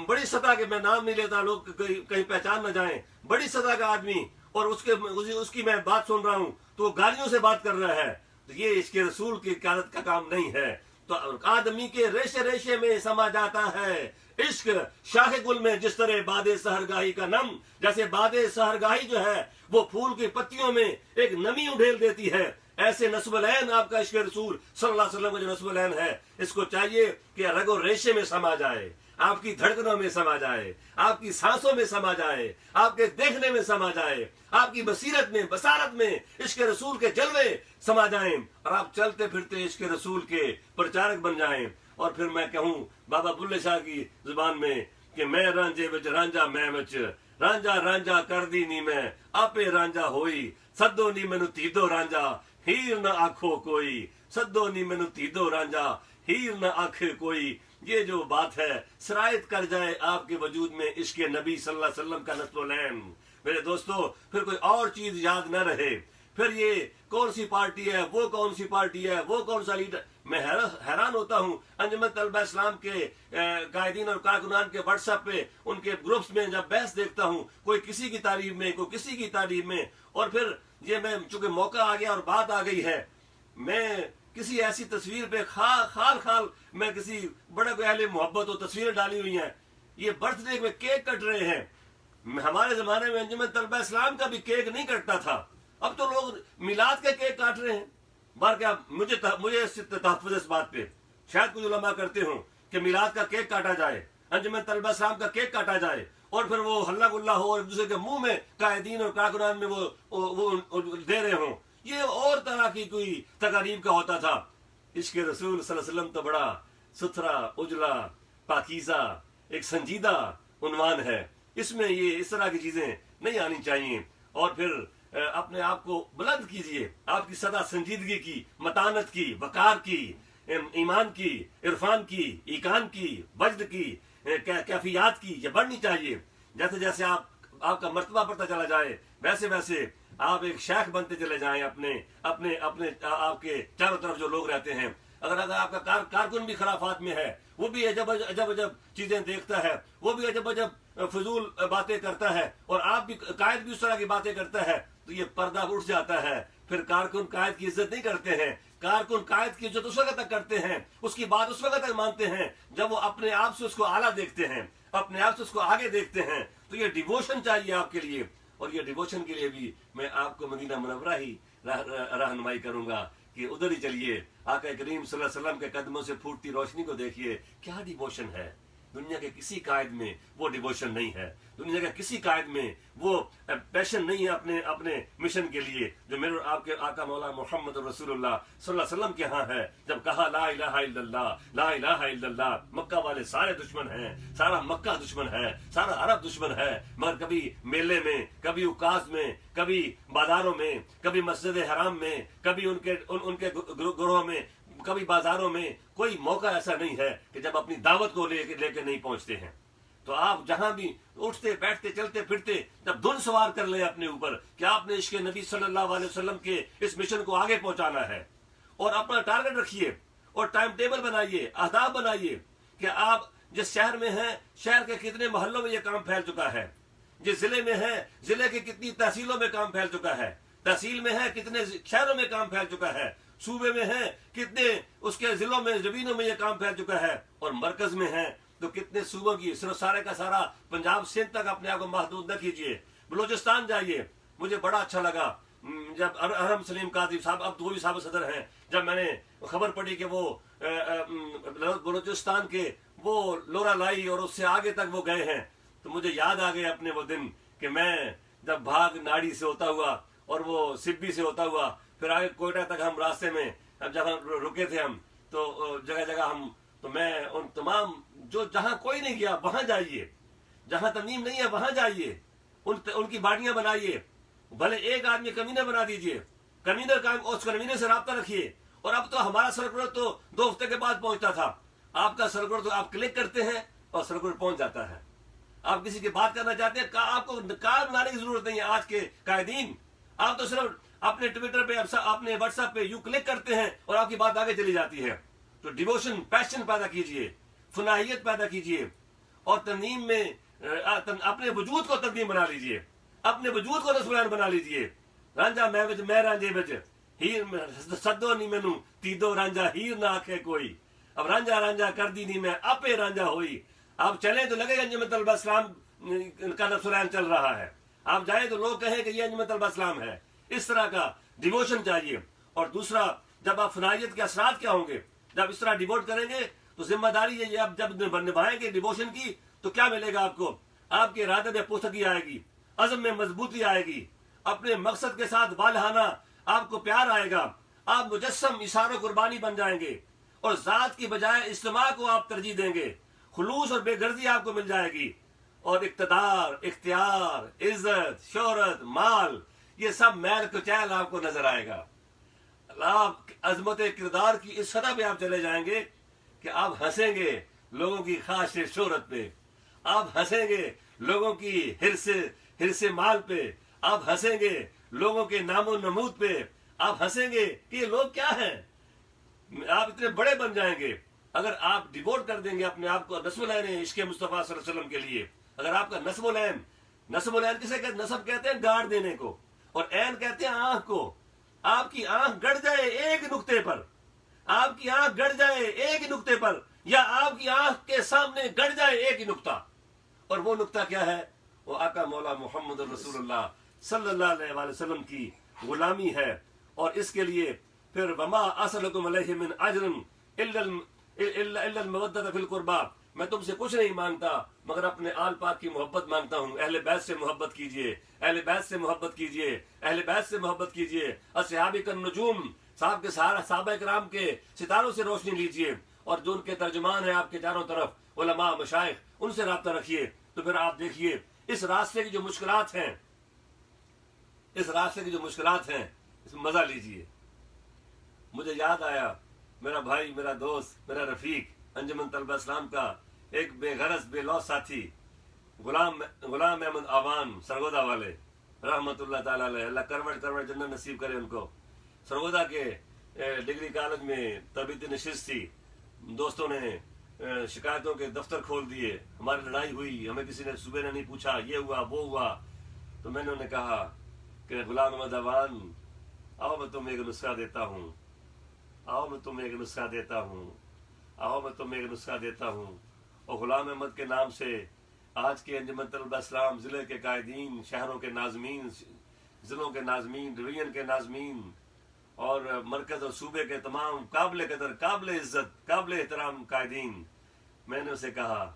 S1: بڑی سطح کے، میں نام نہیں لیتا، لوگ کہیں پہچان نہ جائیں، بڑی سطح کا آدمی، اور اس کی میں بات سن رہا ہوں تو وہ گالیوں سے بات کر رہا ہے، تو یہ اس کے رسول کی قیادت کا کام نہیں ہے۔ تو آدمی کے ریشے ریشے میں سما جاتا ہے عشق، شاخ گل میں جس طرح باد سحرگاہی کا نم، جیسے باد سحرگاہی جو ہے وہ پھول کی پتیوں میں ایک نمی اڈھیل دیتی ہے، ایسے نصب العین آپ کا عشق رسول صلی اللہ علیہ وسلم کا جو نصب العین ہے، اس کو چاہیے کہ رگ و ریشے میں سما جائے، آپ کی دھڑکنوں میں سما جائے، آپ کی سانسوں میں سما جائے، آپ کے دیکھنے میں سما جائے، آپ کی بصیرت میں، بصارت میں عشق رسول کے جلوے سما جائیں، اور آپ چلتے پھرتے عشق رسول کے پرچارک بن جائیں۔ اور پھر میں کہوں بابا بلے شاہ کی زبان میں کہ میں رانجے وچ رانجا میں وچ، رانجا رانجا کر دی نی میں آپے رانجا ہوئی، سدو نی مینو تیدو رانجا ہیر نہ آنکھو کوئی، سدو نی مینو تیدو رانجا ہیر نہ آنکھ کوئی۔ یہ جو بات ہے سرایت کر جائے آپ کے وجود میں عشق نبی صلی اللہ علیہ وسلم کا نصب العین، میرے دوستو، پھر کوئی اور چیز یاد نہ رہے، پھر یہ کون سی پارٹی ہے، وہ کون سی پارٹی ہے، وہ کون سا لیڈر۔ میں حیران ہوتا ہوں انجمن طلبہ اسلام کے قائدین اور کارکنان کے واٹس ایپ پہ، ان کے گروپس میں جب بحث دیکھتا ہوں، کوئی کسی کی تعریف میں، کوئی کسی کی تعریف میں، اور پھر یہ میں چونکہ موقع آ گیا اور بات آ گئی ہے، میں کسی ایسی تصویر پہ خال میں کسی بڑے کوئی اہل محبت ہو تصویریں ڈالی ہوئی ہیں، یہ برتھ ڈے میں کیک کٹ رہے ہیں۔ ہمارے زمانے میں انجمن طلبہ اسلام کا بھی کیک نہیں کٹتا تھا، اب تو لوگ میلاد کے کیک کاٹ رہے ہیں۔ بار کیا مجھے تحفظ اس بات پہ، شاید کچھ علماء کرتے ہوں کہ میلاد کا کیک کاٹا جائے، انجمن طلبہ اسلام کا کیک کاٹا جائے، اور پھر وہ ہلہ گلہ ہو اور ایک دوسرے کے منہ میں قائدین اور کارکنان میں وہ دے رہے ہوں، یہ اور طرح کی کوئی تقاریب کا ہوتا تھا۔ عشق رسول صلی اللہ علیہ وسلم تو بڑا ستھرا، اجلا، پاکیزہ، ایک سنجیدہ عنوان ہے، اس میں یہ اس طرح کی چیزیں نہیں آنی چاہیے۔ اور پھر اپنے آپ کو بلند کیجئے، آپ کی سدا سنجیدگی کی، متانت کی، وقار کی، ایمان کی، عرفان کی، ایقان کی، وجد کی، کیفیات کی یہ بڑھنی چاہیے۔ جیسے جیسے آپ کا مرتبہ بڑھتا چلا جائے، ویسے ویسے آپ ایک شیخ بنتے چلے جائیں اپنے آپ کے چاروں طرف جو لوگ رہتے ہیں۔ اگر آپ کا کارکن بھی خرافات میں ہے، وہ بھی عجب عجب چیزیں دیکھتا ہے، وہ بھی عجب فضول باتیں کرتا ہے، اور آپ بھی قائد بھی اس طرح کی باتیں کرتا ہے، تو یہ پردہ اٹھ جاتا ہے۔ پھر کارکن قائد کی عزت نہیں کرتے ہیں، کارکن قائد کی عزت اس وقت تک کرتے ہیں، اس کی بات اس وقت تک مانتے ہیں جب وہ اپنے آپ سے اس کو اعلیٰ دیکھتے ہیں، اپنے آپ سے اس کو آگے دیکھتے ہیں۔ تو یہ ڈیووشن چاہیے آپ کے لیے، اور یہ ڈیووشن کے لیے بھی میں آپ کو مدینہ منورہ ہی رہنمائی کروں گا کہ ادھر ہی چلیے، آقا کریم صلی اللہ علیہ وسلم کے قدموں سے پھوٹتی روشنی کو دیکھیے، کیا ڈیووشن ہے۔ دنیا کے کسی قائد میں وہ ڈیووشن نہیں ہے، دنیا کے کسی قائد میں وہ پیشن نہیں ہے اپنے مشن کے لیے جو میرے آپ کے آقا مولا محمد رسول اللہ صلی اللہ علیہ وسلم کے ہاں ہے۔ جب کہا لا الہ الا اللہ، لا الہ الا اللہ، مکہ والے سارے دشمن ہیں، سارا مکہ دشمن ہے، سارا عرب دشمن ہے، مگر کبھی میلے میں، کبھی عکاظ میں، کبھی بازاروں میں، کبھی مسجد حرام میں، کبھی ان کے گروہوں میں، کبھی بازاروں میں، کوئی موقع ایسا نہیں ہے کہ جب اپنی دعوت کو لے کے نہیں پہنچتے ہیں۔ تو آپ جہاں بھی اٹھتے بیٹھتے چلتے پھرتے جب دھن سوار کر لیں اپنے اوپر کہ آپ نے عشق نبی صلی اللہ علیہ وسلم کے اس مشن کو آگے پہنچانا ہے، اور اپنا ٹارگٹ رکھیے اور ٹائم ٹیبل بنائیے، اہداف بنائیے کہ آپ جس شہر میں ہیں، شہر کے کتنے محلوں میں یہ کام پھیل چکا ہے، جس ضلع میں ہے، ضلع کے کتنی تحصیلوں میں کام پھیل چکا ہے، تحصیل میں ہے کتنے شہروں میں کام پھیل چکا ہے، صوبے میں ہے کتنے اس کے ضلعوں میں زمینوں میں یہ کام پھیل چکا ہے، اور مرکز میں ہے تو کتنے صوبوں کی، صرف سارے کا سارا پنجاب سندھ تک اپنے آپ کو محدود نہ کیجیے۔ بلوچستان جائیے، مجھے بڑا اچھا لگا جب ارحم سلیم قاضی صاحب، اب تو وہ بھی صاحب صدر ہیں، جب میں نے خبر پڑی کہ وہ بلوچستان کے وہ لورا لائی اور اس سے آگے تک وہ گئے ہیں، تو مجھے یاد آ گئے اپنے وہ دن کہ میں جب بھاگ ناڑی سے ہوتا ہوا اور وہ سبی سے ہوتا ہوا پھر آگے کوئٹہ تک ہم راستے میں جب ہم رکے تھے ہم تو جگہ جگہ ہم، تو میں ان تمام جو جہاں کوئی نہیں گیا وہاں جائیے، جہاں ترمیم نہیں ہے وہاں جائیے، ان کی باڑیاں بنائیے، بھلے ایک آدمی کمینہ بنا دیجئے، کنوینر کا اس کنوینر سے رابطہ رکھیے. اور اب تو ہمارا سرکولر تو 2 ہفتے کے بعد پہنچتا تھا. آپ کا سرکولر تو آپ کلک کرتے ہیں اور سرکولر پہنچ جاتا ہے. آپ کسی کی بات کرنا چاہتے ہیں, آپ کو کارڈ بنانے کی ضرورت نہیں ہے. آج کے قائدین, آپ تو صرف اپنے ٹویٹر پہ, اپنے واٹس ایپ پہ یوں کلک کرتے ہیں اور آپ کی بات آگے چلی جاتی ہے. تو ڈیووشن, پیشن پیدا کیجئے, فنائیت پیدا کیجئے, اور ترنیم میں اپنے وجود کو ترنیم بنا لیجئے, اپنے وجود کو رسولان بنا لیجئے. رانجا میں رانجے بچ ہیر سدو نہیں مینو تیدو رانجا ہیر نہ آکھے کوئی. اب رانجا رانجا کر دی نہیں میں اپے رانجا ہوئی. آپ چلیں تو لگے انجمن طلبہ اسلام کا نفسران چل رہا ہے. آپ جائیں تو لوگ کہیں کہ یہ انجمن طلبہ اسلام ہے. اس طرح کا ڈیووشن چاہیے. اور دوسرا, جب آپ فنائیت کے اثرات کیا ہوں گے, جب اس طرح ڈیووٹ کریں گے تو ذمہ داری ہے یہ, آپ جب نبھائیں گے ڈیووشن کی تو کیا ملے گا آپ کو؟ آپ کے ارادے میں پختگی آئے گی, عزم میں مضبوطی آئے گی, اپنے مقصد کے ساتھ والہانہ آپ کو پیار آئے گا. آپ مجسم اشار و قربانی بن جائیں گے, اور ذات کی بجائے اجتماع کو آپ ترجیح دیں گے. خلوص اور بے غرضی آپ کو مل جائے گی, اور اقتدار, اختیار, عزت, شہرت, مال, یہ سب میل کچیل آپ کو نظر آئے گا. آپ عظمت کردار کی اس سطح پہ آپ چلے جائیں گے کہ آپ ہنسیں گے لوگوں کی خواہش شہرت پہ, آپ ہنسیں گے لوگوں کی حرص مال پہ, آپ ہنسیں گے لوگوں کے نام و نمود پہ, آپ ہنسیں گے کہ یہ لوگ کیا ہیں. آپ اتنے بڑے بن جائیں گے اگر آپ ڈیووٹ کر دیں گے اپنے آپ کو نصب العین عشق مصطفیٰ صلی اللہ علیہ وسلم کے لیے. اگر آپ کا نصب العین کسے کہتے ہیں؟ نصب کہتے ہیں گاڑ دینے کو, اور عین کہتے ہیں آنکھ کو. آپ کی آنکھ گڑ جائے ایک نقطے پر, آپ کی آنکھ گڑ جائے ایک نقطے پر, یا آپ کی آنکھ کے سامنے گڑ جائے ایک ہی نقطہ. اور وہ نقطہ کیا ہے؟ وہ آقا مولا محمد رسول اللہ صلی اللہ علیہ وآلہ وسلم کی غلامی ہے. اور اس کے لیے پھر وما اسألکم علیہ من اجر الا المودۃ فی القربى, میں تم سے کچھ نہیں مانگتا مگر اپنے آل پاک کی محبت مانگتا ہوں. اہل بیت سے محبت کیجئے, اہل بیت سے محبت کیجئے, اہل بیت سے محبت کیجئے. اصحاب النجوم, صاحب کے صحابہ کرام کے ستاروں سے روشنی لیجئے, اور جو ان کے ترجمان ہیں آپ کے چاروں طرف علماء مشائخ, ان سے رابطہ رکھیے. تو پھر آپ دیکھیے اس راستے کی جو مشکلات ہیں, اس راستے کی جو مشکلات ہیں, اس میں مزہ لیجئے. مجھے یاد آیا میرا بھائی, میرا دوست, میرا رفیق, انجمن طلبہ اسلام کا ایک بے غرض بے لوث ساتھی غلام احمد آوان سرگودا والے, رحمت اللہ تعالی علیہ, اللہ کروڑ جنت نصیب کرے ان کو. سرگودا کے ڈگری کالج میں تربیتی نشست تھی, دوستوں نے شکایتوں کے دفتر کھول دیے, ہماری لڑائی ہوئی, ہمیں کسی نے صبح نے نہیں پوچھا, یہ ہوا وہ ہوا. تو میں نے انہیں کہا کہ غلام احمد آوان, آؤ میں تمہیں ایک نسخہ دیتا ہوں, آؤ میں تمہیں ایک نسخہ دیتا ہوں, آؤ میں تمہیں ایک نسخہ دیتا ہوں. اور غلام احمد کے نام سے آج کے انجمن طلبہ اسلام ضلع کے قائدین, شہروں کے ناظمین, ضلعوں کے ناظمین, ڈویژن کے ناظمین, اور مرکز اور صوبے کے تمام قابل قدر, قابل عزت, قابل احترام قائدین, میں نے اسے کہا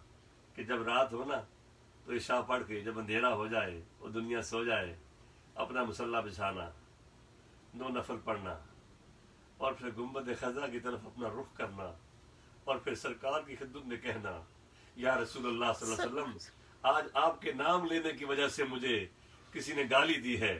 S1: کہ جب رات ہو نا تو عشاء پڑھ کے جب اندھیرا ہو جائے اور دنیا سو جائے, اپنا مصلہ بچھانا, 2 نفل پڑھنا, اور پھر گنبد خضرا کی طرف اپنا رخ کرنا, اور پھر سرکار کی خدمت میں کہنا یا رسول اللہ صلی اللہ علیہ وسلم, آج آپ کے نام لینے کی وجہ سے مجھے کسی نے گالی دی ہے,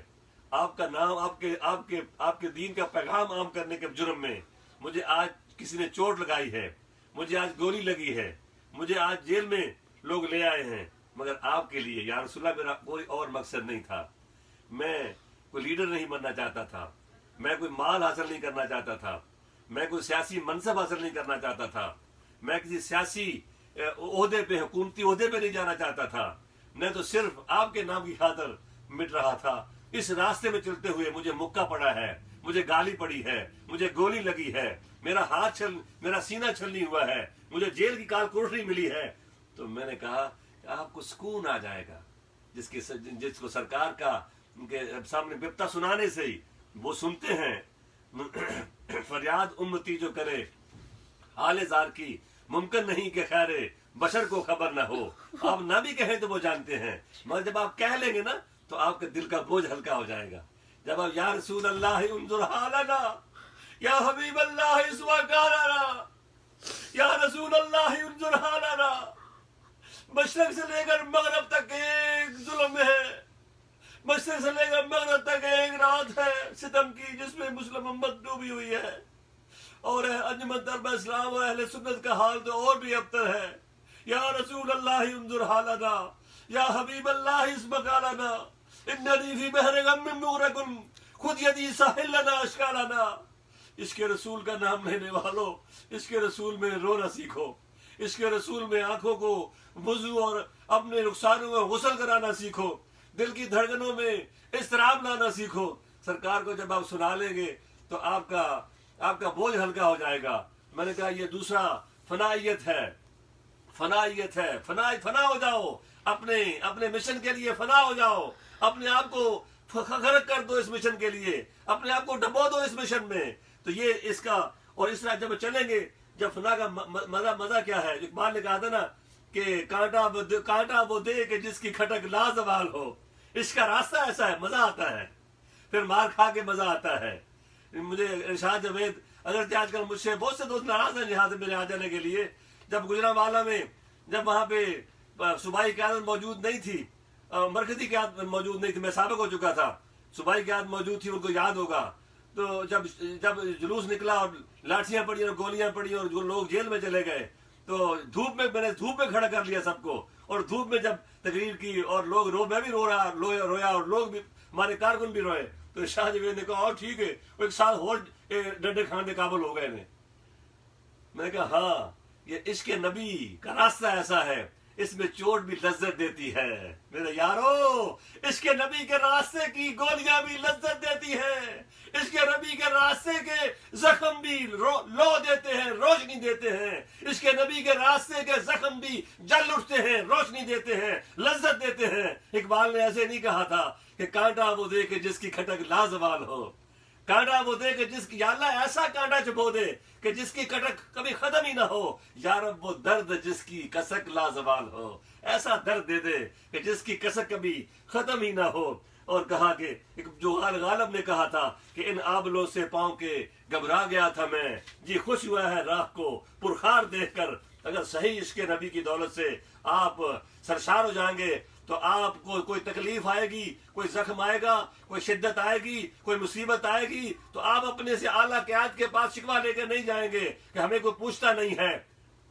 S1: آپ کا نام, آپ کے دین کا پیغام عام کرنے کے جرم میں مجھے آج کسی نے چوٹ لگائی ہے, مجھے آج گولی لگی ہے, مجھے آج جیل میں لوگ لے آئے ہیں, مگر آپ کے لیے یا رسول اللہ میرا کوئی اور مقصد نہیں تھا. میں کوئی لیڈر نہیں بننا چاہتا تھا, میں کوئی مال حاصل نہیں کرنا چاہتا تھا, میں کوئی سیاسی منصب حاصل نہیں کرنا چاہتا تھا, میں کسی سیاسی عہدے پہ, حکومتی عہدے پہ نہیں جانا چاہتا تھا, میں تو صرف آپ کے نام کی خاطر مٹ رہا تھا. اس راستے میں چلتے ہوئے مجھے مکہ پڑا ہے, مجھے گالی پڑی ہے, مجھے گولی لگی ہے, میرا سینہ چھلنی ہوا ہے, مجھے جیل کی کال کوٹری ملی ہے. تو میں نے کہا کہ آپ کو سکون آ جائے گا جس کو سرکار کا ان کے سامنے بپتا سنانے سے ہی وہ سنتے ہیں, فریاد امتی جو کرے حال زار کی, ممکن نہیں کہ خیر بشر کو خبر نہ ہو. آپ نہ بھی کہیں تو وہ جانتے ہیں, مگر جب آپ کہہ لیں گے نا تو آپ کے دل کا بوجھ ہلکا ہو جائے گا. جب آپ یا رسول اللہ انظر حالنا, یا حبیب اللہ اسوا کارنا, یا رسول اللہ انظر حالنا, مشرق سے لے کر مغرب تک ایک ظلم ہے, مشرق سے لے کر مغرب تک ایک رات ہے ستم کی جس میں مسلم امت ڈوبی ہوئی ہے، اور انجمن طلبہ اسلام و اہل سنت کا حال تو اور بھی ابتر ہے۔ یا رسول اللہ انظر حالنا، یا حبیب اللہ اسمک لنا، اننی فی بحر غم مغرق خود یدی ساحل لنا اشکالنا۔ اس کے رسول کا نام لینے والوں، اس کے رسول میں رونا سیکھو، اس کے رسول میں آنکھوں کو وضو اور اپنے رخساروں میں غسل کرانا سیکھو، دل کی دھڑکنوں میں اضطراب لانا سیکھو۔ سرکار کو جب آپ سنا لیں گے تو آپ کا بوجھ ہلکا ہو جائے گا۔ میں نے کہا یہ دوسرا فنائیت ہے، فنائیت ہے، فنا ہو جاؤ، اپنے مشن کے لیے فنا ہو جاؤ، اپنے آپ کو غرق کر دو اس مشن کے لیے، اپنے آپ کو ڈبو دو اس مشن میں۔ تو یہ اس کا، اور اس طرح جب چلیں گے، جب فنا کا مزہ کیا ہے، اقبال نے کہا تھا نا کہ کانٹا وہ دے کہ جس کی کھٹک لازوال ہو۔ اس کا راستہ ایسا ہے، مزہ آتا ہے، پھر مار کھا کے مزہ آتا ہے۔ مجھے ارشاد جاوید اگرچہ آج کل مجھ سے بہت سے دوست ناراض ہیں یہاں سے میرے آ جانے کے لیے، جب گجرانوالہ میں جب وہاں پہ صوبائی قیادت موجود نہیں تھی، مرکزی قیادت موجود نہیں تھی، میں سابق ہو چکا تھا، صوبائی قیادت موجود تھی، ان کو یاد ہوگا، تو جب جلوس نکلا اور لاٹھیاں پڑی اور گولیاں پڑی اور جو لوگ جیل میں چلے گئے، تو میں نے دھوپ میں کھڑا کر لیا سب کو، اور دھوپ میں جب تقریر کی اور لوگ میں بھی رویا اور لوگ بھی، ہمارے کارکن بھی روئے، تو شاہ جوید نے کہا ٹھیک ہے، وہ ایک سال اور ڈنڈے کھانے قابل ہو گئے نے۔ میں نے کہا ہاں، یہ عشق نبی کا راستہ ایسا ہے، اس میں چوٹ بھی لذت دیتی ہے میرے یارو، عشق نبی کے راستے کی گولیاں بھی لذت دیتی ہیں، عشق نبی کے راستے کے زخم بھی لو دیتے ہیں، روشنی دیتے ہیں، عشق نبی کے راستے کے زخم بھی جل اٹھتے ہیں، روشنی دیتے ہیں، لذت دیتے ہیں۔ اقبال نے ایسے نہیں کہا تھا کہ کانٹا وہ دے کہ جس کی کھٹک لازوال ہو، کانٹا وہ دے کہ جس کی، یا اللہ ایسا کانٹا چبو دے کہ جس کی کٹک کبھی ختم ہی نہ ہو، یا رب وہ درد جس کی کسک لازوال ہو، ایسا درد دے دے کہ جس کی کسک کبھی ختم ہی نہ ہو۔ اور کہا کہ جو غالب نے کہا تھا کہ ان آبلوں سے پاؤں کے گھبرا گیا تھا میں، جی خوش ہوا ہے راہ کو پرخار دیکھ کر۔ اگر صحیح عشق نبی کی دولت سے آپ سرشار ہو جائیں گے تو آپ کو کوئی تکلیف آئے گی، کوئی زخم آئے گا، کوئی شدت آئے گی، کوئی مصیبت آئے گی، تو آپ اپنے سے اعلیٰ قیادت کے پاس شکوہ لے کے نہیں جائیں گے کہ ہمیں کوئی پوچھتا نہیں ہے۔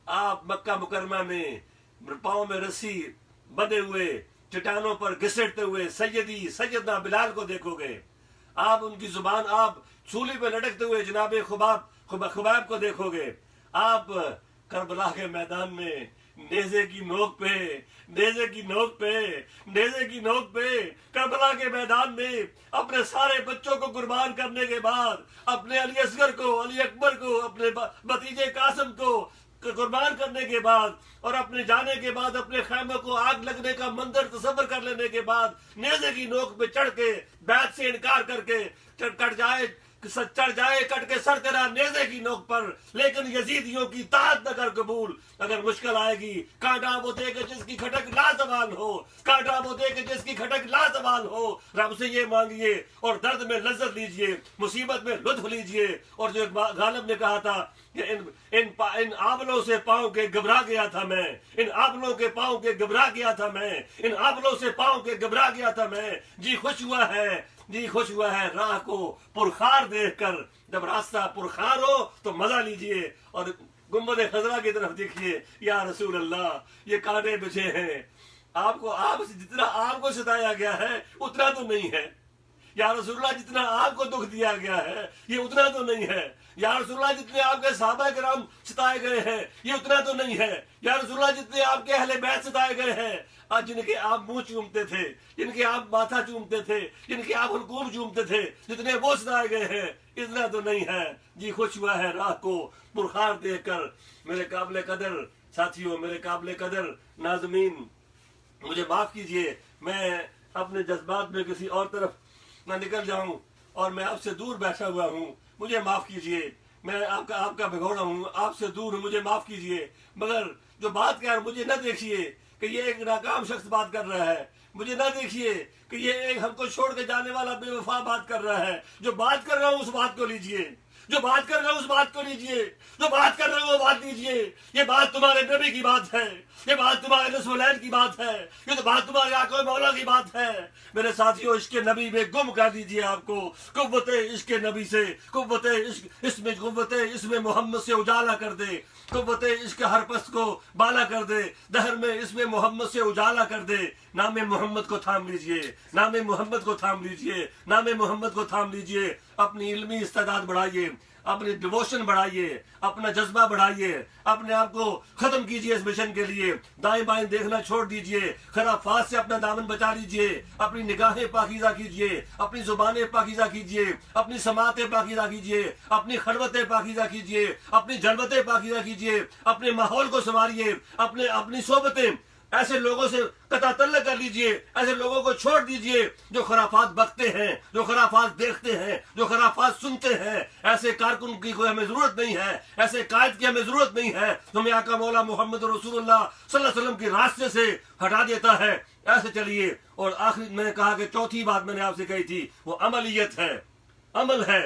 S1: آپ مکہ مکرمہ میں پاؤں میں رسی بندھے ہوئے چٹانوں پر گھسٹتے ہوئے سیدنا بلال کو دیکھو گے، آپ ان کی زبان، آپ سولی پہ لٹکتے ہوئے جناب خباب کو دیکھو گے، آپ کربلا کے میدان میں نیزے کی نوک پہ کربلا کے میدان میں اپنے سارے بچوں کو قربان کرنے کے بعد، اپنے علی اصغر کو، علی اکبر کو، اپنے بھتیجے قاسم کو قربان کرنے کے بعد، اور اپنے جانے کے بعد اپنے خیمے کو آگ لگنے کا منظر تصور کر لینے کے بعد، نیزے کی نوک پہ چڑھ کے بیعت سے انکار کر کے چڑھ جائے کٹ کے سر تیرا نیزے کی نوک پر، لیکن یزیدیوں کی طاعت نہ کر قبول۔ اگر مشکل آئے گی، کانٹا وہ دے کہ جس کی کھٹک لازوال ہو، کانٹا وہ دے کہ جس کی کھٹک لازوال ہو۔ رب سے یہ مانگیے اور درد میں لذت لیجئے، مصیبت میں لطف لیجئے۔ اور جو غالب نے کہا تھا کہ ان آبلوں سے پاؤں کے گھبرا گیا تھا میں، ان آبلوں کے پاؤں کے گھبرا گیا تھا میں، ان آبلوں سے پاؤں کے گھبرا گیا تھا میں، جی خوش ہوا ہے راہ کو پرخار دیکھ کر۔ جب راستہ پرخار ہو تو مزہ لیجئے اور گنبد خضرا کی طرف دیکھیے۔ یا رسول اللہ، یہ کانٹے بچے ہیں، جتنا آپ کو ستایا گیا ہے اتنا تو نہیں ہے۔ یا رسول اللہ، جتنا آپ کو دکھ دیا گیا ہے یہ اتنا تو نہیں ہے۔ یا رسول اللہ، جتنے آپ کے صحابہ کرام ستائے گئے ہیں یہ اتنا تو نہیں ہے۔ یا رسول اللہ، جتنے آپ کے اہل بیت ستائے گئے ہیں، جن کے آپ منہ چومتے تھے، جن کے آپ ماتھا چومتے تھے، جن کے آپ حلقوم چومتے تھے، جتنے وہ ستائے گئے ہیں اتنا تو نہیں ہے۔ جی خوش ہوا ہے راہ کو پرخار دیکھ کر۔ میرے قابل قدر ساتھیوں، میرے قابل قدر ناظمین، مجھے معاف کیجئے، میں اپنے جذبات میں کسی اور طرف نہ نکل جاؤں اور میں آپ سے دور بیٹھا ہوا ہوں، مجھے معاف کیجئے۔ میں آپ کا بھگوڑا ہوں، آپ سے دور ہوں، مجھے معاف کیجئے۔ مگر جو بات کر، مجھے نہ دیکھیے کہ یہ ایک ناکام شخص بات کر رہا ہے، مجھے نہ دیکھیے کہ یہ ایک ہم کو چھوڑ کے جانے والا بے وفا بات کر رہا ہے۔ جو بات کر رہا ہوں اس بات کو لیجئے، جو بات کر رہے ہو اس بات کو لیجئے، جو بات کر رہے ہو وہ بات لیجئے. یہ بات تمہارے نبی کی بات ہے، یہ بات تمہارے رسولین کی بات ہے، یہ تو بات تمہارے آقا مولا کی بات ہے. میرے ساتھیوں، عشق نبی میں گم کر دیجئے آپ کو. قوت عشق نبی سے، قوت عشق اس میں محمد سے اجالا کر دے. قوت عشق ہر پست کو بالا کر دے، دہر میں اس میں محمد سے اجالا کر دے. نام محمد کو تھام لیجئے، نام محمد کو تھام لیجئے، نام محمد کو تھام لیجئے. اپنی علمی استعداد بڑھائیے، اپنی ڈیووشن بڑھائیے، اپنا جذبہ بڑھائیے، اپنے آپ کو ختم کیجئے اس مشن کے لیے. دائیں بائیں دیکھنا چھوڑ دیجئے، خرافات سے اپنا دامن بچا لیجئے. اپنی نگاہیں پاکیزہ کیجئے، اپنی زبانیں پاکیزہ کیجئے، اپنی سماعتیں پاکیزہ کیجئے، اپنی خلوتیں پاکیزہ کیجئے، اپنی جلوتیں پاکیزہ کیجئے. اپنے ماحول کو سنواریے، اپنی صحبتیں ایسے لوگوں سے قطع تعلق کر لیجئے. ایسے لوگوں کو چھوڑ دیجئے جو خرافات بکتے ہیں، جو خرافات دیکھتے ہیں، جو خرافات سنتے ہیں. ایسے کارکن کی کوئی ہمیں ضرورت نہیں ہے، ایسے قائد کی ہمیں ضرورت نہیں ہے. ہمیں آقا مولا محمد رسول اللہ صلی اللہ علیہ وسلم کے راستے سے ہٹا دیتا ہے. ایسے چلیے. اور آخری میں نے کہا کہ چوتھی بات میں نے آپ سے کہی تھی، وہ عملیت ہے، عمل ہے.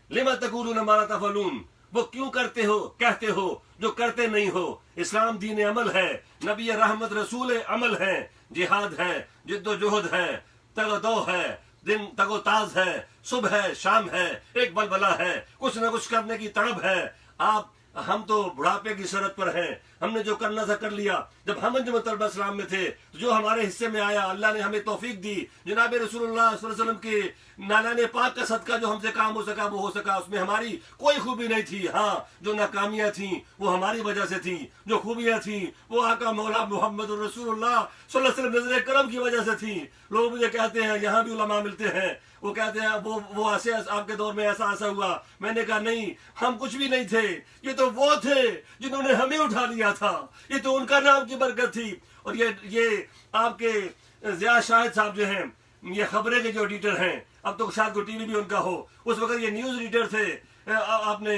S1: لما تقولون ما لا تفعلون، وہ کیوں کرتے ہو، کہتے ہو جو کرتے نہیں ہو. اسلام دین عمل ہے، نبی رحمت رسول عمل ہے. جہاد ہے، جد و جہد ہے، تگ و دو ہے، دن تگ و تاز ہے، صبح ہے، شام ہے، ایک بلبلا ہے، کچھ نہ کچھ کرنے کی تڑپ ہے. ہم تو بڑھاپے کی سرحد پر ہیں، ہم نے جو کرنا تھا کر لیا. جب ہم انجمن طلبہ اسلام میں تھے، جو ہمارے حصے میں آیا اللہ نے ہمیں توفیق دی. جناب رسول اللہ صلی اللہ علیہ وسلم کے نالان پاک کا صدقہ جو ہم سے کام ہو سکا وہ ہو سکا. اس میں ہماری کوئی خوبی نہیں تھی. ہاں، جو ناکامیاں تھیں وہ ہماری وجہ سے تھیں، جو خوبیاں تھیں وہ آقا مولا محمد رسول اللہ صلی اللہ علیہ وسلم نظر کرم کی وجہ سے تھیں. لوگ مجھے کہتے ہیں، یہاں بھی علماء ملتے ہیں، وہ کہتے ہیں وہ ایسے آپ کے دور میں ایسا ہوا. میں نے کہا نہیں، ہم کچھ بھی نہیں تھے. یہ تو وہ تھے جنہوں نے ہمیں اٹھا لیا تھا. یہ تو ان کا نام کی برکت تھی. اور یہ آپ کے ضیاء شاہد صاحب جو ہیں، یہ خبریں کے جو ایڈیٹر ہیں، اب تو شاید کو ٹی وی بھی ان کا ہو، اس وقت یہ نیوز ایڈیٹر تھے. آپ نے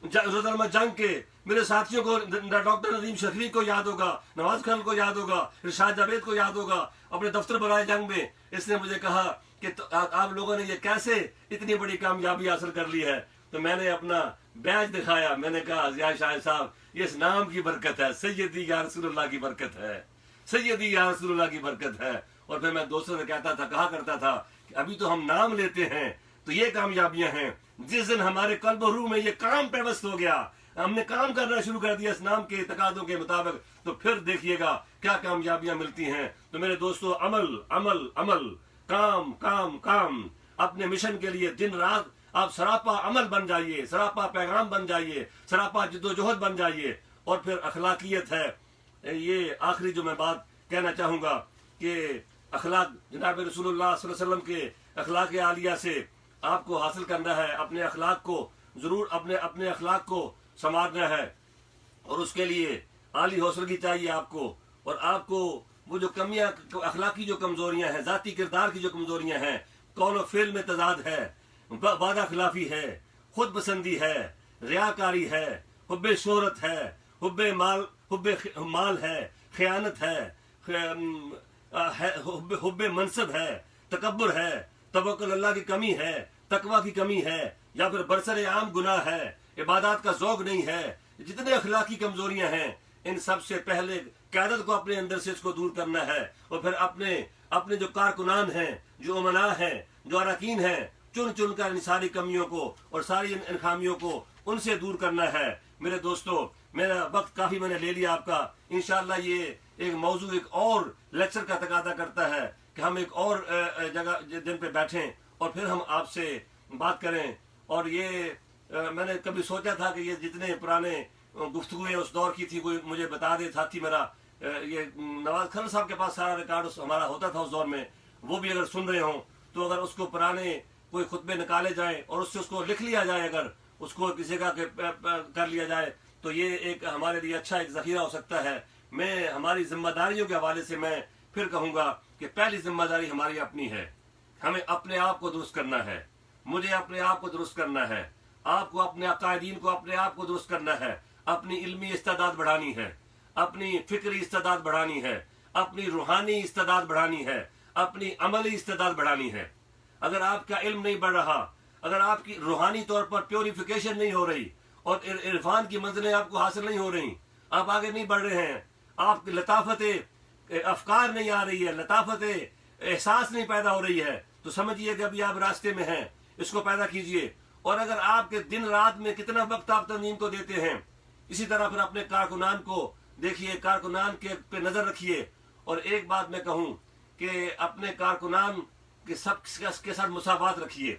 S1: روزانہ جنگ کے میرے ساتھیوں کو، ڈاکٹر نظیم شفیع کو یاد ہوگا، نواز خان کو یاد ہوگا، ارشاد جاوید کو یاد ہوگا. اپنے دفتر بنائے جنگ میں اس نے مجھے کہا کہ آپ لوگوں نے یہ کیسے اتنی بڑی کامیابی حاصل کر لی ہے. تو میں نے اپنا بیج دکھایا. میں نے کہا ضیاء شاہد صاحب، یہ اس نام کی برکت ہے، سیدی یا رسول اللہ کی برکت ہے، سیدی یا رسول اللہ کی برکت ہے. اور پھر میں دوستوں سے کہا کرتا تھا کہ ابھی تو ہم نام لیتے ہیں تو یہ کامیابیاں ہیں. جس دن ہمارے قلب و روح میں یہ کام پیوست ہو گیا، ہم نے کام کرنا شروع کر دیا اس نام کے تقاضوں کے مطابق، تو پھر دیکھیے گا کیا کامیابیاں ملتی ہیں. تو میرے دوستو، عمل عمل عمل، کام کام کام. اپنے مشن کے لیے دن رات آپ سراپا عمل بن جائیے، سراپا پیغام بن جائیے، سراپا جد و جہد بن جائیے. اور پھر اخلاقیت ہے. یہ آخری جو میں بات کہنا چاہوں گا کہ اخلاق، جناب رسول اللہ صلی اللہ علیہ وسلم کے اخلاق عالیہ سے آپ کو حاصل کرنا ہے. اپنے اخلاق کو ضرور اپنے اخلاق کو سنوارنا ہے، اور اس کے لیے عالی حوصلگی چاہیے آپ کو. اور آپ کو وہ جو کمیاں، اخلاقی جو کمزوریاں ہیں، ذاتی کردار کی جو کمزوریاں ہیں، قول و فعل میں تضاد ہے، وعدہ خلافی ہے، خود پسندی ہے، ریاکاری ہے، حب شہرت ہے، حب مال ہے، خیانت ہے، حب منصب ہے، تکبر ہے، توکل اللہ کی کمی ہے، تقوی کی کمی ہے، یا پھر برسر عام گناہ ہے، عبادات کا ذوق نہیں ہے. جتنے اخلاقی کمزوریاں ہیں، ان سب سے پہلے قیادت کو اپنے اندر سے اس کو دور کرنا ہے. اور پھر اپنے جو کارکنان ہیں، جو امناء ہیں، جو اراکین ہیں، چن کر ان ساری کمیوں کو اور ساری ان خامیوں کو ان سے دور کرنا ہے. میرے دوستو، میرا وقت کافی میں نے لے لیا آپ کا. انشاءاللہ یہ ایک موضوع ایک اور لیکچر کا تقاضا کرتا ہے کہ ہم ایک اور جگہ دن پہ بیٹھیں اور پھر ہم آپ سے بات کریں. اور یہ میں نے کبھی سوچا تھا کہ یہ جتنے پرانے گفتگویں اس دور کی تھی، کوئی مجھے بتا دے. ساتھی میرا یہ نواز خان صاحب کے پاس سارا ریکارڈ ہمارا ہوتا تھا اس دور میں، وہ بھی اگر سن رہے ہوں تو اگر اس کو پرانے کوئی خطبے نکالے جائیں اور اس سے اس کو لکھ لیا جائے، اگر اس کو کسی کا کر لیا جائے، تو یہ ایک ہمارے لیے اچھا ایک ذخیرہ ہو سکتا ہے. میں ہماری ذمہ داریوں کے حوالے سے میں پھر کہوں گا کہ پہلی ذمہ داری ہماری اپنی ہے. ہمیں اپنے آپ کو درست کرنا ہے، مجھے اپنے آپ کو درست کرنا ہے، آپ کو اپنے قائدین کو اپنے آپ کو درست کرنا ہے. اپنی علمی استعداد بڑھانی ہے، اپنی فکری استعداد بڑھانی ہے، اپنی روحانی استعداد بڑھانی ہے، اپنی عملی استعداد بڑھانی ہے. اگر آپ کا علم نہیں بڑھ رہا، اگر آپ کی روحانی طور پر پیوریفیکیشن نہیں ہو رہی اور عرفان کی منزلیں آپ کو حاصل نہیں ہو رہی، آپ آگے نہیں بڑھ رہے ہیں، آپ کی لطافت افکار نہیں آ رہی ہے، لطافت احساس نہیں پیدا ہو رہی ہے، تو سمجھیے کہ ابھی آپ راستے میں ہیں، اس کو پیدا کیجئے۔ اور اگر آپ کے دن رات میں کتنا وقت آپ ترمیم کو دیتے ہیں، اسی طرح پھر اپنے کارکنان کو دیکھیے، کارکنان کے پہ نظر رکھیے۔ اور ایک بات میں کہوں کہ اپنے کارکنان کے سب کے ساتھ مساوات رکھیے،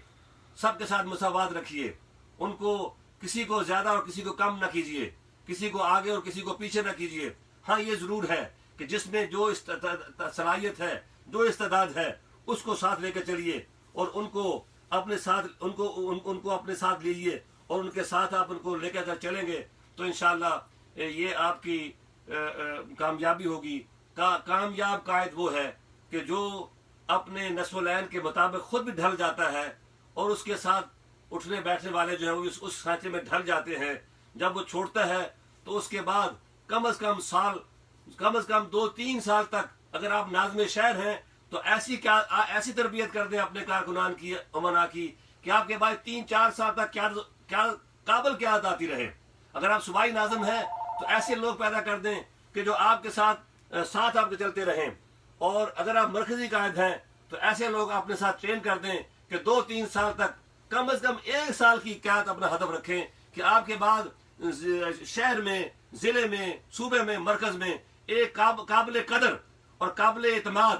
S1: سب کے ساتھ مساوات رکھیے، ان کو کسی کو زیادہ اور کسی کو کم نہ کیجیے، کسی کو آگے اور کسی کو پیچھے نہ کیجیے۔ ہاں یہ ضرور ہے کہ جس میں جو صلاحیت ہے، جو استعداد ہے، اس کو ساتھ لے کے چلیے اور ان کو اپنے ساتھ ان کو اپنے ساتھ لیجیے، اور ان کے ساتھ آپ ان کو لے کے اگر چلیں گے تو انشاءاللہ یہ آپ کی کامیابی ہوگی۔ کامیاب قائد وہ ہے کہ جو اپنے نصف العین کے مطابق خود بھی ڈھل جاتا ہے اور اس کے ساتھ اٹھنے بیٹھنے والے جو ہیں وہ اس سانچے میں ڈھل جاتے ہیں۔ جب وہ چھوڑتا ہے تو اس کے بعد کم از کم 2-3 سال تک اگر آپ ناظم شہر ہیں تو ایسی تربیت کر دیں اپنے کارکنان کی امنا کی کہ آپ کے بعد 3-4 سال تک کیا قابل کی عادت آتی رہے۔ اگر آپ صوبائی ناظم ہیں تو ایسے لوگ پیدا کر دیں کہ جو آپ کے ساتھ آپ کے چلتے رہیں، اور اگر آپ مرکزی قائد ہیں تو ایسے لوگ اپنے ساتھ ٹرین کر دیں کہ 2-3 سال تک کم از کم 1 سال کی قیادت اپنا ہدف رکھیں کہ آپ کے بعد شہر میں، ضلع میں، صوبے میں، مرکز میں ایک قابل قدر اور قابل اعتماد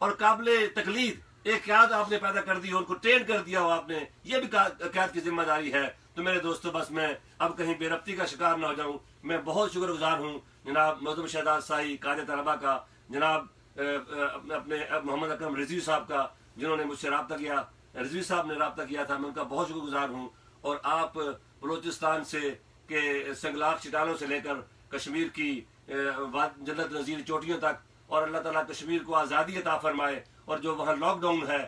S1: اور قابل تقلید ایک قیادت آپ نے پیدا کر دی ہو، ان کو ٹرین کر دیا ہو آپ نے۔ یہ بھی قیادت کی ذمہ داری ہے۔ تو میرے دوستو، بس میں اب کہیں بے ربطی کا شکار نہ ہو جاؤں، میں بہت شکر گزار ہوں جناب معظم شہزاد سائی قائد طلبہ کا، جناب اپنے محمد اکرم رضوی صاحب کا، جنہوں نے مجھ سے رابطہ کیا، رضوی صاحب نے رابطہ کیا تھا، میں ان کا بہت شکر گزار ہوں۔ اور آپ بلوچستان سے کہ سنگلاخ چٹانوں سے لے کر کشمیر کی جنت نظیر چوٹیوں تک، اور اللہ تعالیٰ کشمیر کو آزادی عطا فرمائے۔ اور جو وہاں لاک ڈاؤن ہے،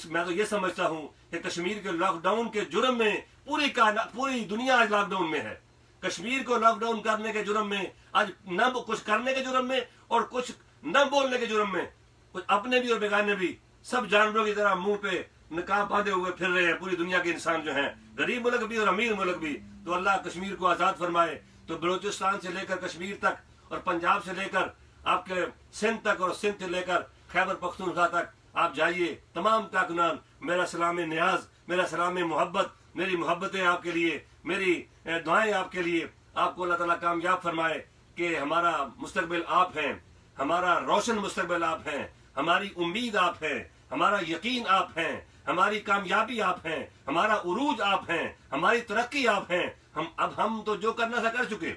S1: میں تو یہ سمجھتا ہوں کہ کشمیر کے لاک ڈاؤن کے جرم میں پوری دنیا آج لاک ڈاؤن میں ہے۔ کشمیر کو لاک ڈاؤن کرنے کے جرم میں، آج نہ کچھ کرنے کے جرم میں اور کچھ نہ بولنے کے جرم میں، کچھ اپنے بھی اور بیگانے بھی، سب جانوروں کی طرح منہ پہ نقاب باندھے ہوئے پھر رہے ہیں پوری دنیا کے انسان جو ہیں، غریب ملک بھی اور امیر ملک بھی۔ تو اللہ کشمیر کو آزاد فرمائے۔ تو بلوچستان سے لے کر کشمیر تک اور پنجاب سے لے کر آپ کے سندھ تک اور سندھ سے لے کر خیبر پختونخوا تک آپ جائیے۔ تمام کارکنان، میرا سلام نیاز، میرا سلام محبت، میری محبتیں آپ کے لیے، میری دعائیں آپ کے لیے۔ آپ کو اللہ تعالیٰ کامیاب فرمائے کہ ہمارا مستقبل آپ ہیں، ہمارا روشن مستقبل آپ ہیں، ہماری امید آپ ہیں، ہمارا یقین آپ ہیں، ہماری کامیابی آپ ہیں، ہمارا عروج آپ ہیں، ہماری ترقی آپ ہیں۔ ہم تو جو کرنا تھا کر چکے،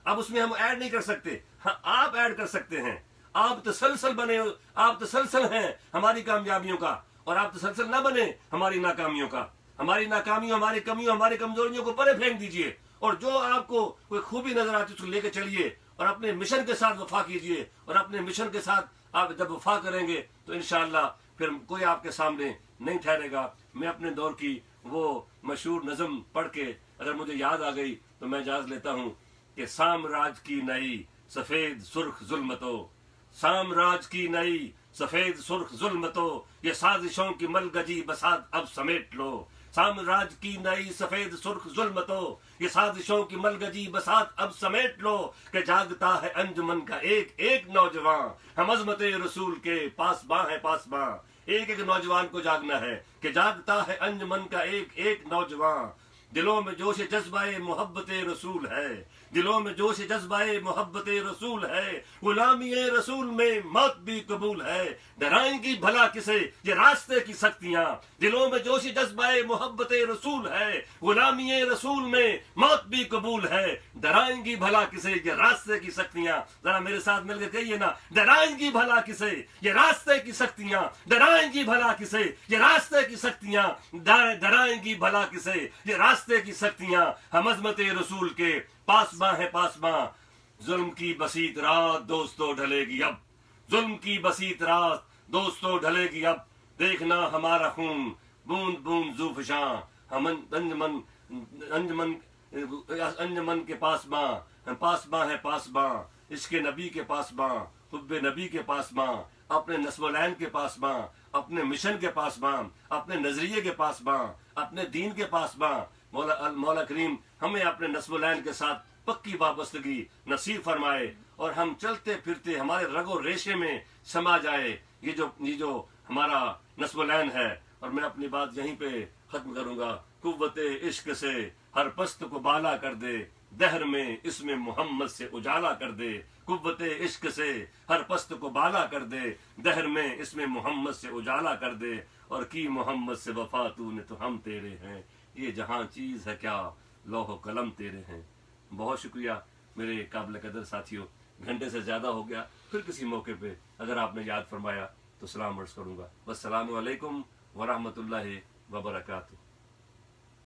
S1: اب اس میں ہم ایڈ نہیں کر سکتے۔ ہاں، آپ ایڈ کر سکتے ہیں۔ آپ تسلسل بنے، آپ تسلسل ہیں ہماری کامیابیوں کا، اور آپ تسلسل نہ بنے ہماری ناکامیوں کا۔ ہماری ناکامیوں، ہماری کمیوں، ہماری کمزوریوں کو پرے پھینک دیجئے، اور جو آپ کو کوئی خوبی نظر آتی ہے اس کو لے کے چلیے، اور اپنے مشن کے ساتھ وفا کیجئے۔ اور اپنے مشن کے ساتھ آپ جب وفا کریں گے تو انشاءاللہ پھر کوئی آپ کے سامنے نہیں ٹھہرے گا۔ میں اپنے دور کی وہ مشہور نظم پڑھ کے اگر مجھے یاد آ گئی تو میں اجازت لیتا ہوں کہ سامراج کی نئی سفید سرخ ظلمتوں، سامراج کی نئی سفید سرخ ظلمتوں، یہ سازشوں کی ملگجی بساط اب سمیٹ لو۔ سامراج کی نئی سفید سرخ ظلمتوں، یہ سازشوں کی ملگجی بساط اب سمیٹ لو، کہ جاگتا ہے انجمن کا ایک ایک نوجوان، ہم عظمت رسول کے پاسباں ہے پاسباں۔ ایک ایک نوجوان کو جاگنا ہے کہ جاگتا ہے انجمن کا ایک ایک نوجوان۔ دلوں میں جوش جذبہ محبت رسول ہے، دلوں میں جوش جذبہ محبت رسول ہے، غلامی رسول میں موت بھی قبول ہے، ڈرائیں گی بھلا کسے یہ راستے کی سختیاں۔ دلوں میں جوش جذبہ محبت رسول ہے، غلامی رسول میں موت بھی قبول ہے، ڈرائیں گی بھلا کسے یہ راستے کی سختیاں۔ ذرا میرے ساتھ مل کے کہیے نا، ڈرائیں گی بھلا کسے یہ راستے کی سختیاں، ڈرائیں گی بھلا کسے یہ راستے کی سختیاں، ڈرائیں گی بھلا کسے یہ راستے کی سختیاں، ہم عظمت رسول کے پاسباں ہے پاسباں۔ ظلم کی بسیط رات دوستو ڈھلے گی اب، ظلم کی بسیط رات دوستو ڈھلے گی اب، دیکھنا ہمارا خون بوند بوند زوفشاں، ہم انجمن کے پاسباں، پاسباں ہے پاسباں، عشق نبی کے پاسباں، حب نبی کے پاسباں، اپنے نصب العین کے پاسباں، اپنے مشن کے پاسباں، اپنے نظریے کے پاسباں، اپنے دین کے پاسباں، مولا کریم ہمیں اپنے نصب العین کے ساتھ پکی وابستگی نصیب فرمائے، اور ہم چلتے پھرتے ہمارے رگ و ریشے میں سما جائے یہ جو ہمارا نصب العین ہے۔ اور میں اپنی بات یہیں پہ ختم کروں گا۔ قوت عشق سے ہر پست کو بالا کر دے، دہر میں اس میں محمد سے اجالا کر دے۔ قوت عشق سے ہر پست کو بالا کر دے، دہر میں اس میں محمد سے اجالا کر دے، اور کی محمد سے وفا تو نے تو ہم تیرے ہیں، یہ جہاں چیز ہے کیا لوح و قلم تیرے ہیں۔ بہت شکریہ میرے قابل قدر ساتھیوں، گھنٹے سے زیادہ ہو گیا، پھر کسی موقع پہ اگر آپ نے یاد فرمایا تو سلام عرض کروں گا۔ والسلام علیکم ورحمۃ اللہ وبرکاتہ۔